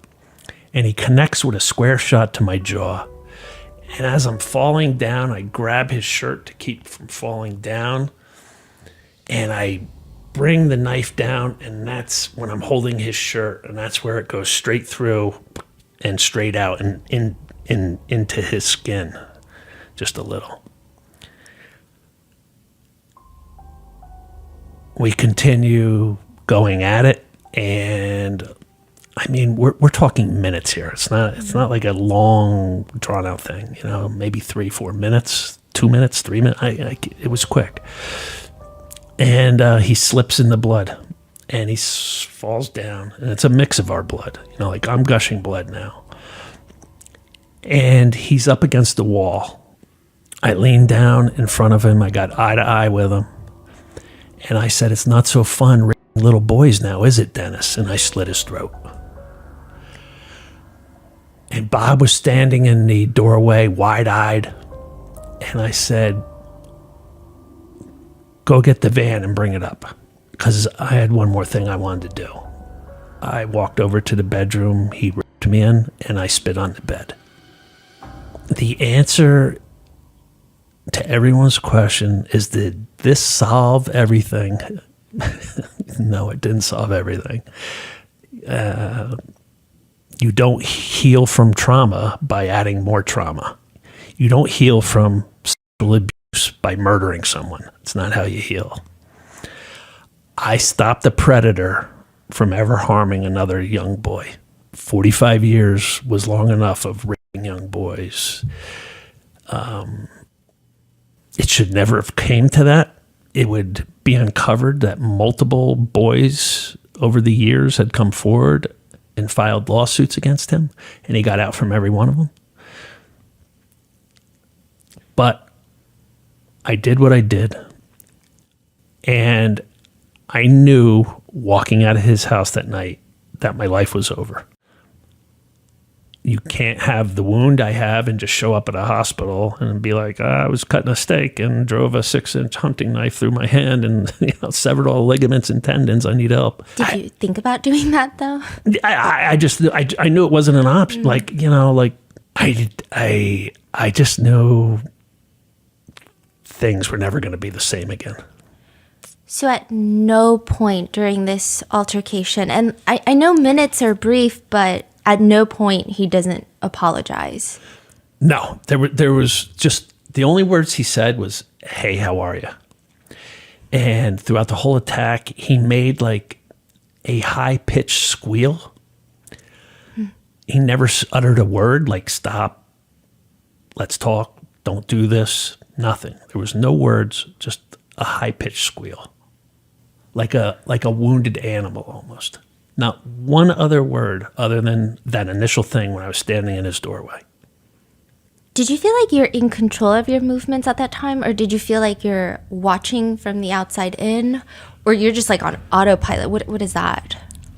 And he connects with a square shot to my jaw. And as I'm falling down, I grab his shirt to keep from falling down. And I bring the knife down, and that's when I'm holding his shirt, and that's where it goes straight through and straight out and into his skin, just a little. We continue going at it, and I mean, we're talking minutes here. It's not like a long, drawn out thing. Maybe 3-4 minutes, 2 minutes, 3 minutes. It was quick. And he slips in the blood, and he falls down, and it's a mix of our blood. Like, I'm gushing blood now. And he's up against the wall. I leaned down in front of him. I got eye to eye with him. And I said, "It's not so fun raising little boys now, is it, Dennis?" And I slit his throat. And Bob was standing in the doorway, wide-eyed. And I said, "Go get the van and bring it up," because I had one more thing I wanted to do. I walked over to the bedroom. He ripped me in, and I spit on the bed. The answer to everyone's question is, did this solve everything? No, it didn't solve everything. You don't heal from trauma by adding more trauma. You don't heal from sexual abuse by murdering someone. It's not how you heal. I stopped a predator from ever harming another young boy. 45 years was long enough of raping young boys. It should never have came to that. It would be uncovered that multiple boys over the years had come forward and filed lawsuits against him, and he got out from every one of them. But I did what I did, and I knew walking out of his house that night that my life was over. You can't have the wound I have and just show up at a hospital and be like, I was cutting a steak and drove a 6-inch hunting knife through my hand and severed all the ligaments and tendons. I need help. Did you think about doing that though? I knew it wasn't an option. I just knew things were never going to be the same again. So at no point during this altercation, and I know minutes are brief, but at no point he doesn't apologize. No, there was just, the only words he said was, "Hey, how are you?" And throughout the whole attack, he made like a high-pitched squeal. He never uttered a word like "stop," "let's talk," "don't do this," nothing. There was no words, just a high-pitched squeal. Like a wounded animal almost. Not one other word other than that initial thing when I was standing in his doorway. Did you feel like you're in control of your movements at that time, or did you feel like you're watching from the outside in, or you're just like on autopilot? What is that?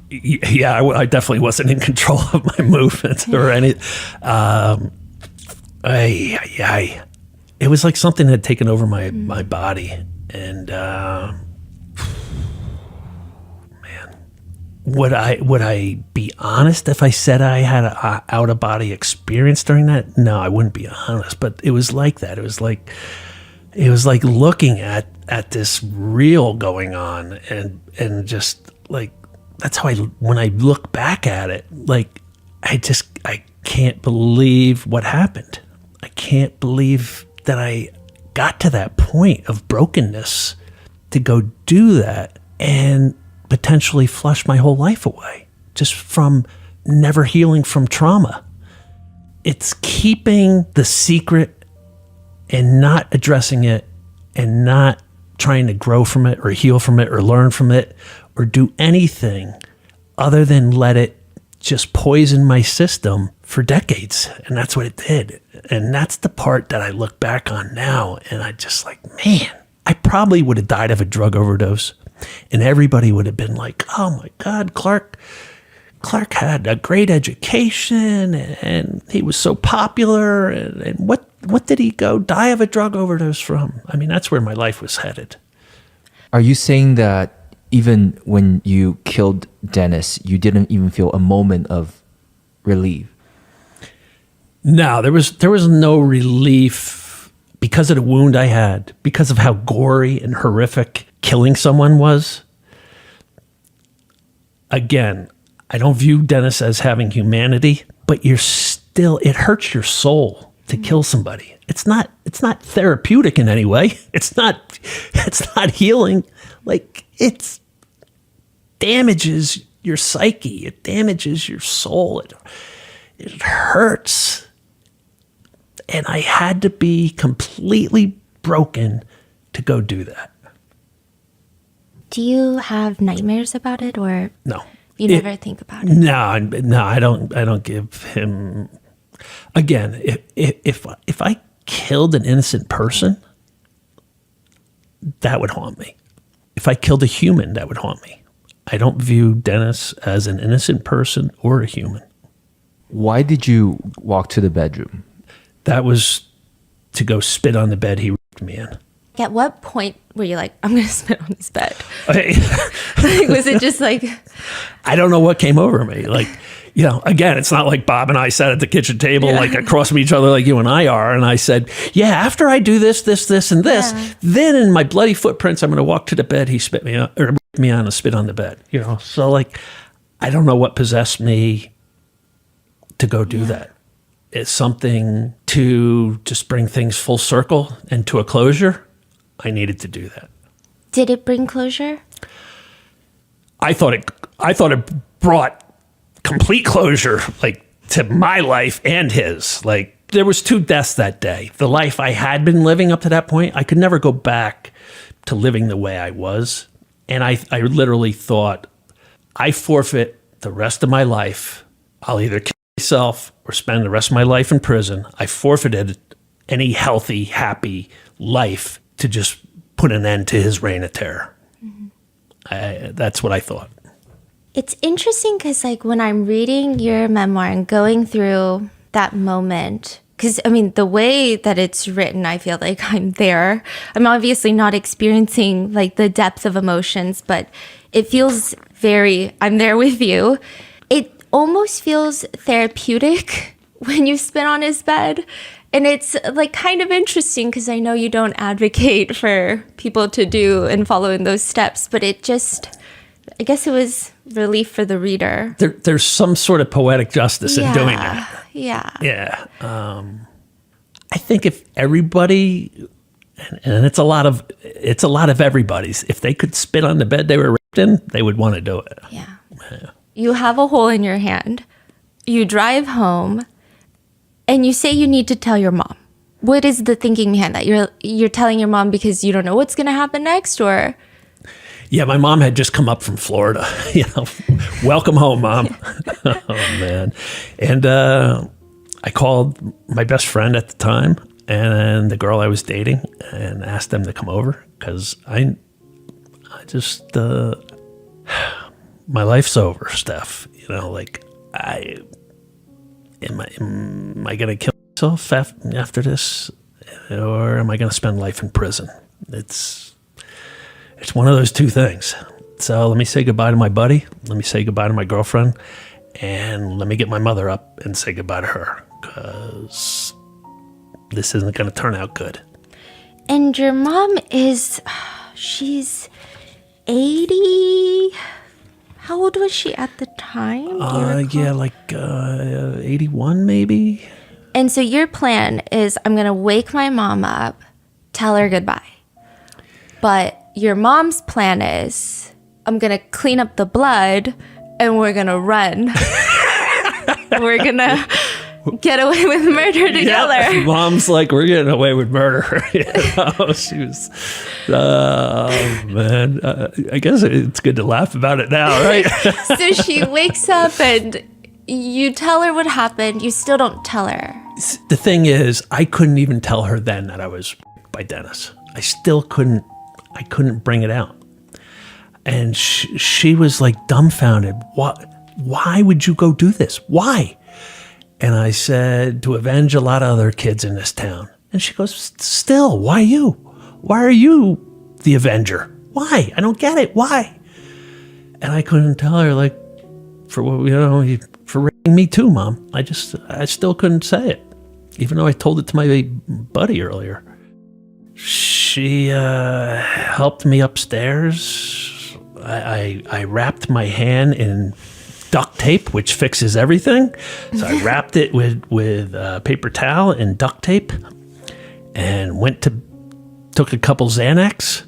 Yeah, I definitely wasn't in control of my movements or any. It was like something had taken over my body, and Would I be honest if I said I had an out-of-body experience during that? No, I wouldn't be honest. But it was like that. It was like looking at this reel going on, and just like, that's how when I look back at it, like I can't believe what happened. I can't believe that I got to that point of brokenness to go do that and potentially flush my whole life away just from never healing from trauma. It's keeping the secret and not addressing it and not trying to grow from it or heal from it or learn from it or do anything other than let it just poison my system for decades. And that's what it did. And that's the part that I look back on now, and I just like, man, I probably would have died of a drug overdose. And everybody would have been like, oh my God, Clark had a great education and he was so popular. And what did he go die of a drug overdose from? I mean, that's where my life was headed. Are you saying that even when you killed Dennis, you didn't even feel a moment of relief? No, there was no relief because of the wound I had, because of how gory and horrific killing someone was. Again, I don't view Dennis as having humanity, but it hurts your soul to kill somebody. It's not therapeutic in any way. It's not healing. Like, it damages your psyche. It damages your soul. It hurts. And I had to be completely broken to go do that. Do you have nightmares about it, or no? You never think about it? No, I don't give him. Again, if I killed an innocent person, that would haunt me. If I killed a human, that would haunt me. I don't view Dennis as an innocent person or a human. Why did you walk to the bedroom? That was to go spit on the bed he raped me in. At what point were you like, I'm going to spit on this bed? Like, was it just like... I don't know what came over me. Like, you know, again, it's not like Bob and I sat at the kitchen table like across from each other like you and I are. And I said, yeah, after I do this, and this, then in my bloody footprints, I'm going to walk to the bed. He spit me on, or me on and spit on the bed, you know? So like, I don't know what possessed me to go do that. It's something to just bring things full circle and to a closure. I needed to do that. Did it bring closure? I thought it brought complete closure, like to my life and his. Like there was 2 deaths that day. The life I had been living up to that point, I could never go back to living the way I was. And I literally thought, I forfeit the rest of my life. I'll either kill myself or spend the rest of my life in prison. I forfeited any healthy, happy life to just put an end to his reign of terror. That's what I thought. It's interesting because, like, when I'm reading your memoir and going through that moment, because, I mean, the way that it's written, I feel like I'm there. I'm obviously not experiencing, like, the depth of emotions, but it feels I'm there with you. It almost feels therapeutic when you spit on his bed. And it's, like, kind of interesting because I know you don't advocate for people to do and follow in those steps, but it just, I guess it was relief for the reader. There's some sort of poetic justice in doing that. Yeah. Yeah. I think if everybody, and it's a lot of everybody's, if they could spit on the bed they were raped in, they would want to do it. Yeah. You have a hole in your hand. You drive home, and you say you need to tell your mom. What is the thinking behind that? You're telling your mom because you don't know what's going to happen next, or? Yeah, my mom had just come up from Florida. You know, welcome home, Mom. Oh man! And I called my best friend at the time and the girl I was dating and asked them to come over because I just my life's over, Steph. You know, like am I going to kill myself after this, or am I going to spend life in prison? It's one of those 2 things. So let me say goodbye to my buddy. Let me say goodbye to my girlfriend. And let me get my mother up and say goodbye to her. Because this isn't going to turn out good. And your mom she's 80. How old was she at the time? Yeah, like 81 maybe. And so your plan is, I'm going to wake my mom up, tell her goodbye. But your mom's plan is, I'm going to clean up the blood and we're going to run. We're going to get away with murder together. Yeah, Mom's like, we're getting away with murder. You know, she was, man. I guess it's good to laugh about it now, right? So she wakes up and you tell her what happened. You still don't tell her. The thing is, I couldn't even tell her then that I was raped by Dennis. I still couldn't. I couldn't bring it out. And she was like dumbfounded. Why would you go do this? Why? And I said, to avenge a lot of other kids in this town. And she goes, still, why you? Why are you the avenger? Why? I don't get it. Why? And I couldn't tell her, like, for raping me too, Mom. I still couldn't say it, even though I told it to my buddy earlier. She helped me upstairs. I wrapped my hand in duct tape, which fixes everything. So I wrapped it with paper towel and duct tape, and took a couple Xanax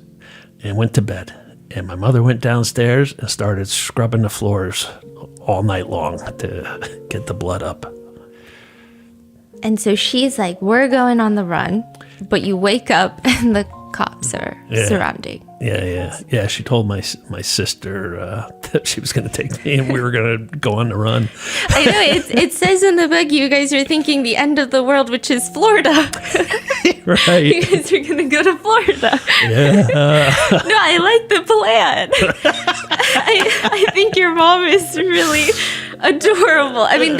and went to bed. And my mother went downstairs and started scrubbing the floors all night long to get the blood up. And so she's like, we're going on the run, but you wake up and the cops are surrounding. Yeah. She told my sister that she was going to take me and we were going to go on the run. I know, it says in the book you guys are thinking the end of the world, which is Florida. Right. You guys are going to go to Florida. Yeah. No, I like the plan. I think your mom is really adorable. I mean,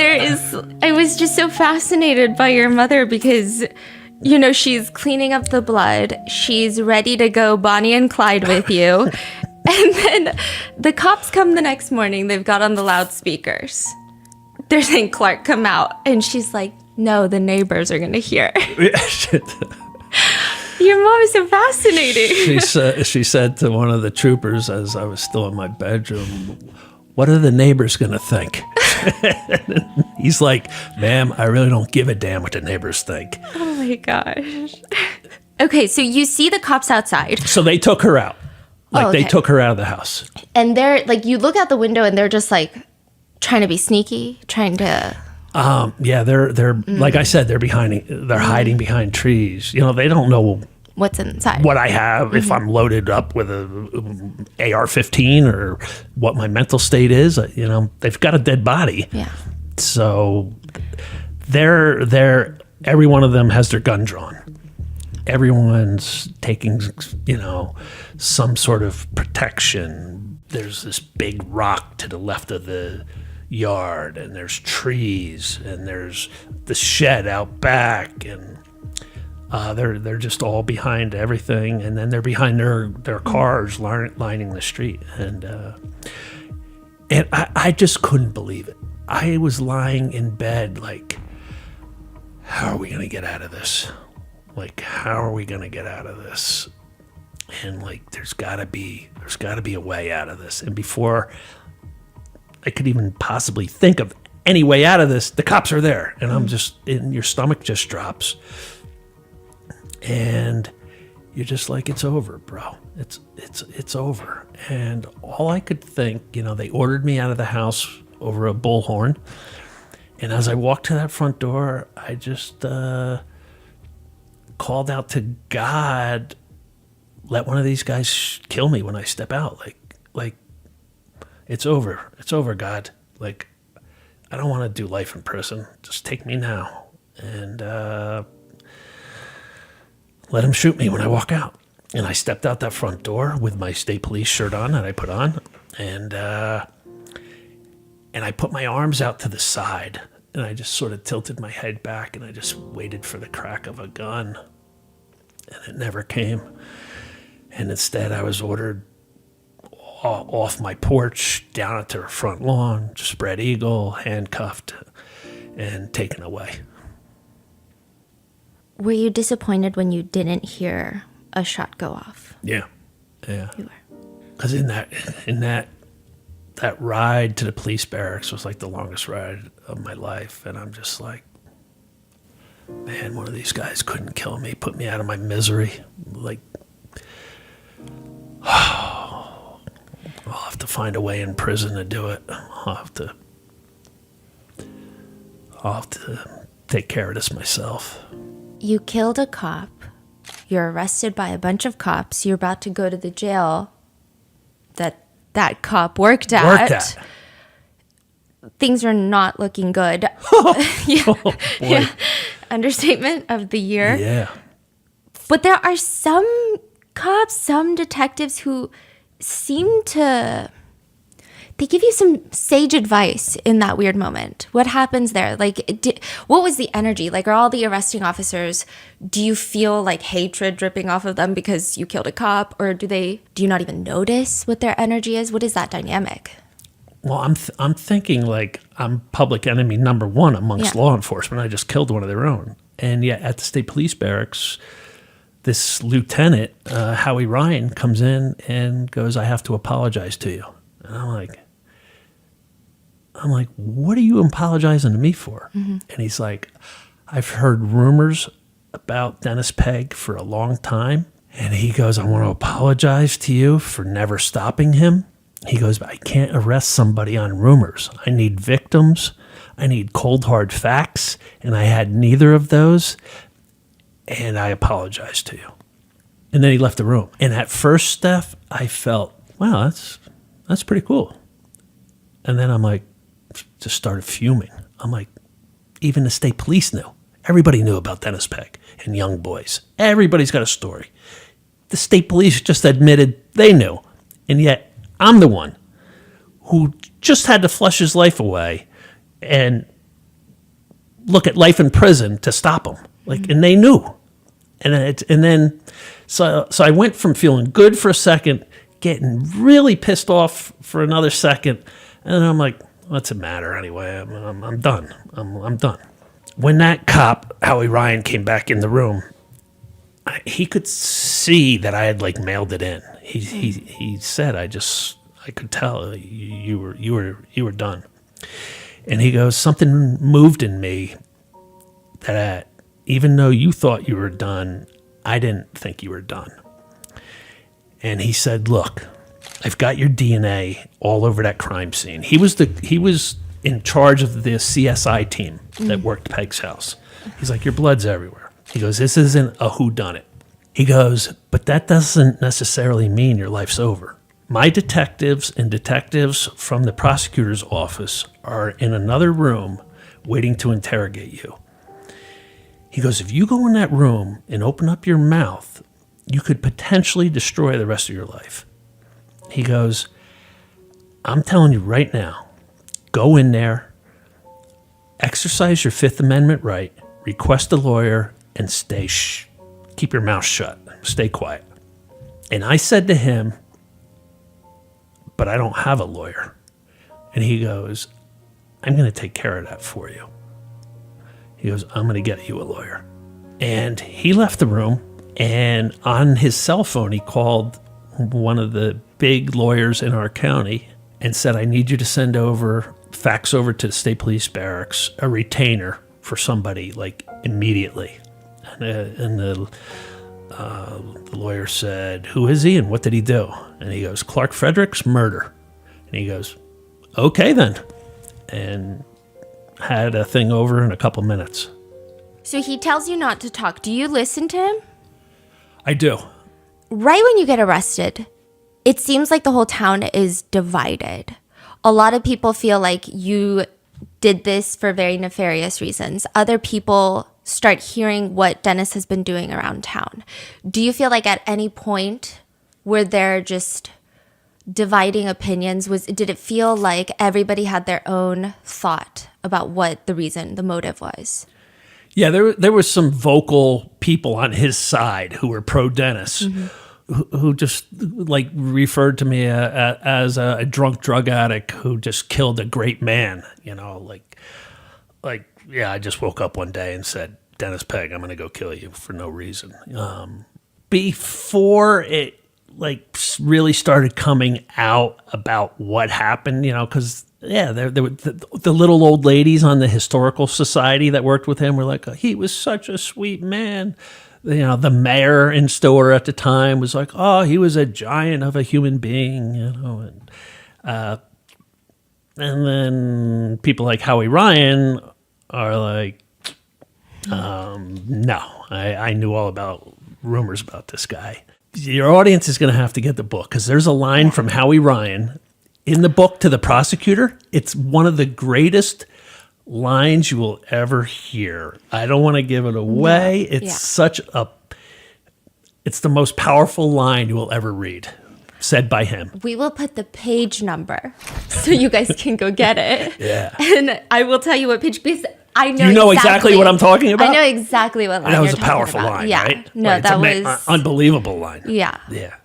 I was just so fascinated by your mother because, you know, she's cleaning up the blood. She's ready to go Bonnie and Clyde with you. And then the cops come the next morning. They've got on the loudspeakers. they're saying, Clark, come out. And she's like, no, the neighbors are going to hear. Your mom is so fascinating. She said to one of the troopers as I was still in my bedroom, what are the neighbors going to think? He's like, ma'am, I really don't give a damn what the neighbors think. Oh my gosh. Okay, so you see the cops outside. So they took her out. Like, okay. They took her out of the house. And they're like, you look out the window and they're just like trying to be sneaky, trying to. Yeah, they're like I said, they're hiding behind trees. You know, they don't know what's inside. What I have, if I'm loaded up with a AR-15 or what my mental state is. You know, they've got a dead body. Yeah. So they're every one of them has their gun drawn. Everyone's taking, you know, some sort of protection. There's this big rock to the left of the yard, and there's trees, and there's the shed out back, and they're just all behind everything, and then they're behind their cars lining the street, and I just couldn't believe it. I was lying in bed like, how are we gonna get out of this? Like, how are we gonna get out of this? And like, there's gotta be a way out of this. And before I could even possibly think of any way out of this, the cops are there, and I'm just, and your stomach just drops, and you're just like, it's over, bro. It's over. And all I could think, you know, they ordered me out of the house over a bullhorn, and as I walked to that front door, I just called out to God, let one of these guys kill me when I step out. Like, it's over, God. Like, I don't want to do life in prison. Just take me now. And let him shoot me when I walk out. And I stepped out that front door with my state police shirt on that I put on. And I put my arms out to the side. And I just sort of tilted my head back, and I just waited for the crack of a gun. And it never came. And instead, I was ordered off my porch, down onto her front lawn, spread eagle, handcuffed, and taken away. Were you disappointed when you didn't hear a shot go off? Yeah. You were. Because in that ride to the police barracks was like the longest ride of my life, and I'm just like, man, one of these guys couldn't kill me, put me out of my misery. Like, I'll have to find a way in prison to do it. I'll have to take care of this myself. You killed a cop. You're arrested by a bunch of cops. You're about to go to the jail that cop worked at. Things are not looking good. Yeah. Oh, boy. Yeah. Understatement of the year. Yeah. But there are some cops, some detectives who seem to, they give you some sage advice in that weird moment. What happens there? Like, what was the energy? Like, are all the arresting officers, do you feel like hatred dripping off of them because you killed a cop? Or do you not even notice what their energy is? What is that dynamic? Well, I'm thinking like I'm public enemy number one amongst law enforcement. I just killed one of their own. And yet at the state police barracks, this lieutenant, Howie Ryan, comes in and goes, I have to apologize to you. And I'm like, what are you apologizing to me for? Mm-hmm. And he's like, I've heard rumors about Dennis Pegg for a long time. And he goes, I want to apologize to you for never stopping him. He goes, I can't arrest somebody on rumors. I need victims. I need cold, hard facts. And I had neither of those. And I apologize to you. And then he left the room. And at first, Steph, I felt, wow, that's pretty cool. And then I'm like, just started fuming. I'm like, even the state police knew. Everybody knew about Dennis Pegg and young boys. Everybody's got a story. The state police just admitted they knew. And yet, I'm the one who just had to flush his life away and look at life in prison to stop him. Like, and they knew. And then I went from feeling good for a second, getting really pissed off for another second, and then I'm like, What's it matter anyway? I'm done. I'm done. When that cop, Howie Ryan, came back in the room, he could see that I had like mailed it in. He said, I could tell you were done. And he goes, something moved in me that even though you thought you were done, I didn't think you were done. And he said, look, I've got your DNA all over that crime scene. He was in charge of the CSI team that worked Peg's house. He's like, your blood's everywhere. He goes, this isn't a whodunit. He goes, but that doesn't necessarily mean your life's over. My detectives and detectives from the prosecutor's office are in another room waiting to interrogate you. He goes, if you go in that room and open up your mouth, you could potentially destroy the rest of your life. He goes, I'm telling you right now, go in there, exercise your Fifth Amendment right, request a lawyer, and keep your mouth shut, stay quiet. And I said to him, but I don't have a lawyer. And he goes, I'm going to take care of that for you. He goes, I'm going to get you a lawyer. And he left the room, and on his cell phone, he called one of the big lawyers in our county and said, I need you to fax over to the state police barracks a retainer for somebody, like immediately. And the lawyer said, who is he and what did he do? And he goes, Clark Fredericks, murder. And he goes, okay then. And had a thing over in a couple minutes. So he tells you not to talk. Do you listen to him? I do. Right when you get arrested, it seems like the whole town is divided. A lot of people feel like you did this for very nefarious reasons. Other people start hearing what Dennis has been doing around town. Do you feel like at any point were there just dividing opinions? Did it feel like everybody had their own thought about what the motive was? Yeah, there was some vocal people on his side who were pro Dennis, who just like referred to me as a drunk drug addict who just killed a great man. You know, like yeah, I just woke up one day and said, Dennis Pegg, I'm going to go kill you for no reason. Before it like really started coming out about what happened, you know, because yeah, there were the little old ladies on the historical society that worked with him were like, he was such a sweet man. You know, the mayor in Stower at the time was like, oh, he was a giant of a human being, you know. And then people like Howie Ryan are like, no, I knew all about rumors about this guy. Your audience is going to have to get the book because there's a line from Howie Ryan in the book to the prosecutor. It's one of the greatest lines you will ever hear. I don't want to give it away. It's it's the most powerful line you will ever read, said by him. We will put the page number so you guys can go get it. Yeah. And I will tell you what page, because I know Do you know exactly what I'm talking about? I know exactly what line that was you're a powerful talking about. line, Yeah. right? No, Like, that it's was unbelievable line. Yeah. Yeah.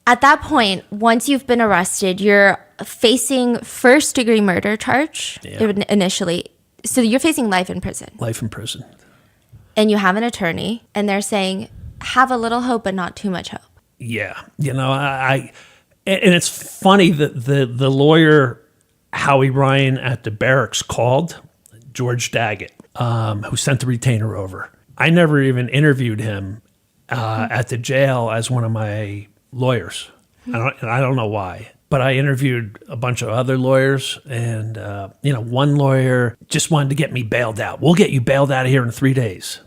At that point, once you've been arrested, you're facing first-degree murder charge initially. So you're facing life in prison. Life in prison. And you have an attorney, and they're saying, have a little hope, but not too much hope. Yeah. You know, and it's funny that the lawyer, Howie Ryan at the barracks, called George Daggett, who sent the retainer over. I never even interviewed him at the jail as one of my lawyers. And I don't know why. But I interviewed a bunch of other lawyers, and one lawyer just wanted to get me bailed out. We'll get you bailed out of here in 3 days.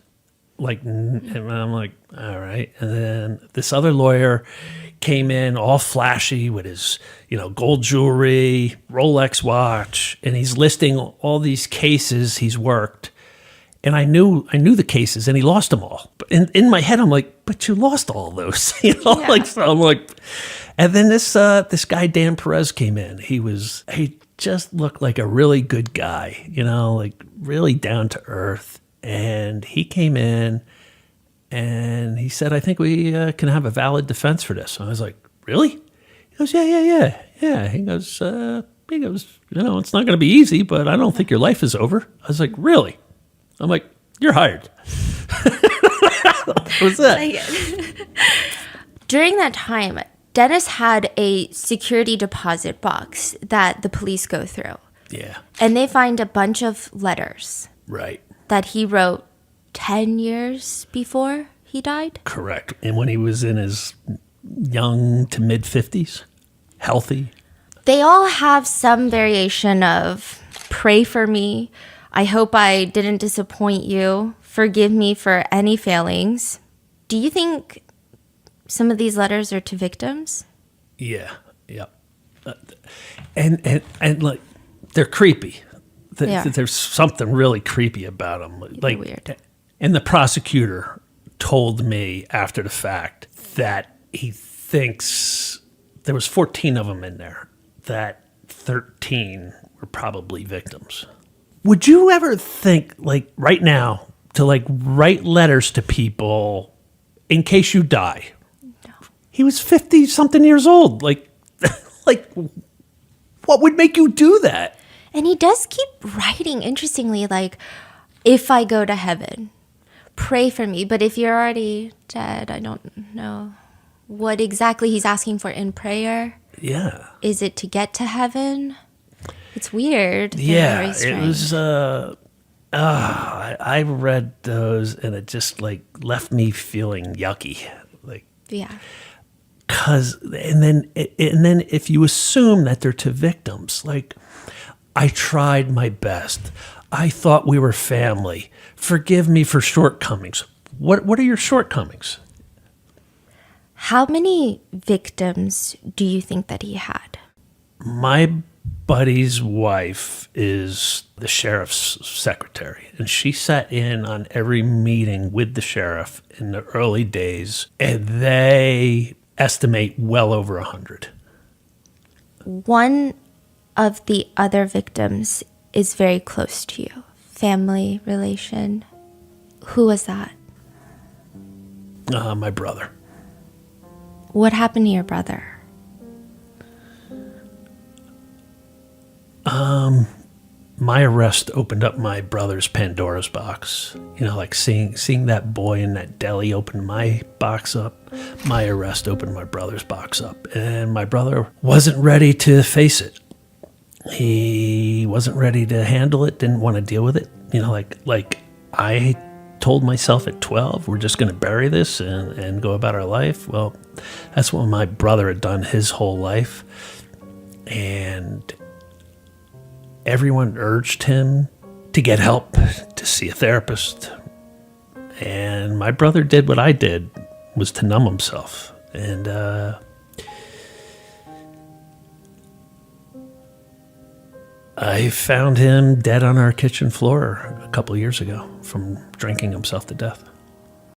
And I'm like, all right. And then this other lawyer came in all flashy with his, gold jewelry, Rolex watch, and he's listing all these cases he's worked. And I knew the cases, and he lost them all. But in my head, I'm like, but you lost all those, So I'm like, and then this guy Dan Perez came in. He just looked like a really good guy, like really down to earth. And he came in, and he said, I think we can have a valid defense for this. And I was like, really? He goes, yeah. He goes, He goes, it's not going to be easy, but I don't think your life is over. I was like, really? I'm like, you're hired. What's that? During that time, Dennis had a security deposit box that the police go through. Yeah. And they find a bunch of letters Right. that he wrote 10 years before he died. Correct. And when he was in his young to mid 50s, healthy. They all have some variation of pray for me. I hope I didn't disappoint you. Forgive me for any failings. Do you think some of these letters are to victims? Yeah. Yep. And like, they're creepy. There's something really creepy about them. Like, weird. And the prosecutor told me after the fact that he thinks there was 14 of them in there, that 13 were probably victims. Would you ever think, like right now, to like write letters to people in case you die? No. He was 50 something years old. Like, like what would make you do that? And he does keep writing, interestingly, like, if I go to heaven, pray for me. But if you're already dead, I don't know what exactly he's asking for in prayer. Yeah. Is it to get to heaven? It's weird. Yeah, Very it strange. was. I read those and it just like left me feeling yucky. Like, Yeah. and then if you assume that they're to victims, like, I tried my best. I thought we were family. Forgive me for shortcomings. What are your shortcomings? How many victims do you think that he had? My buddy's wife is the sheriff's secretary, and she sat in on every meeting with the sheriff in the early days, and they estimate well over 100. One of the other victims is very close to you. Family relation. Who was that? My brother. What happened to your brother? My arrest opened up my brother's Pandora's box. Like seeing that boy in that deli open my box up. My arrest opened my brother's box up, and my brother wasn't ready to face it. He wasn't ready to handle it, didn't want to deal with it. Like I told myself at 12, we're just going to bury this and go about our life. Well, that's what my brother had done his whole life. And everyone urged him to get help, to see a therapist. And my brother did what I did, was to numb himself. And I found him dead on our kitchen floor a couple of years ago from drinking himself to death.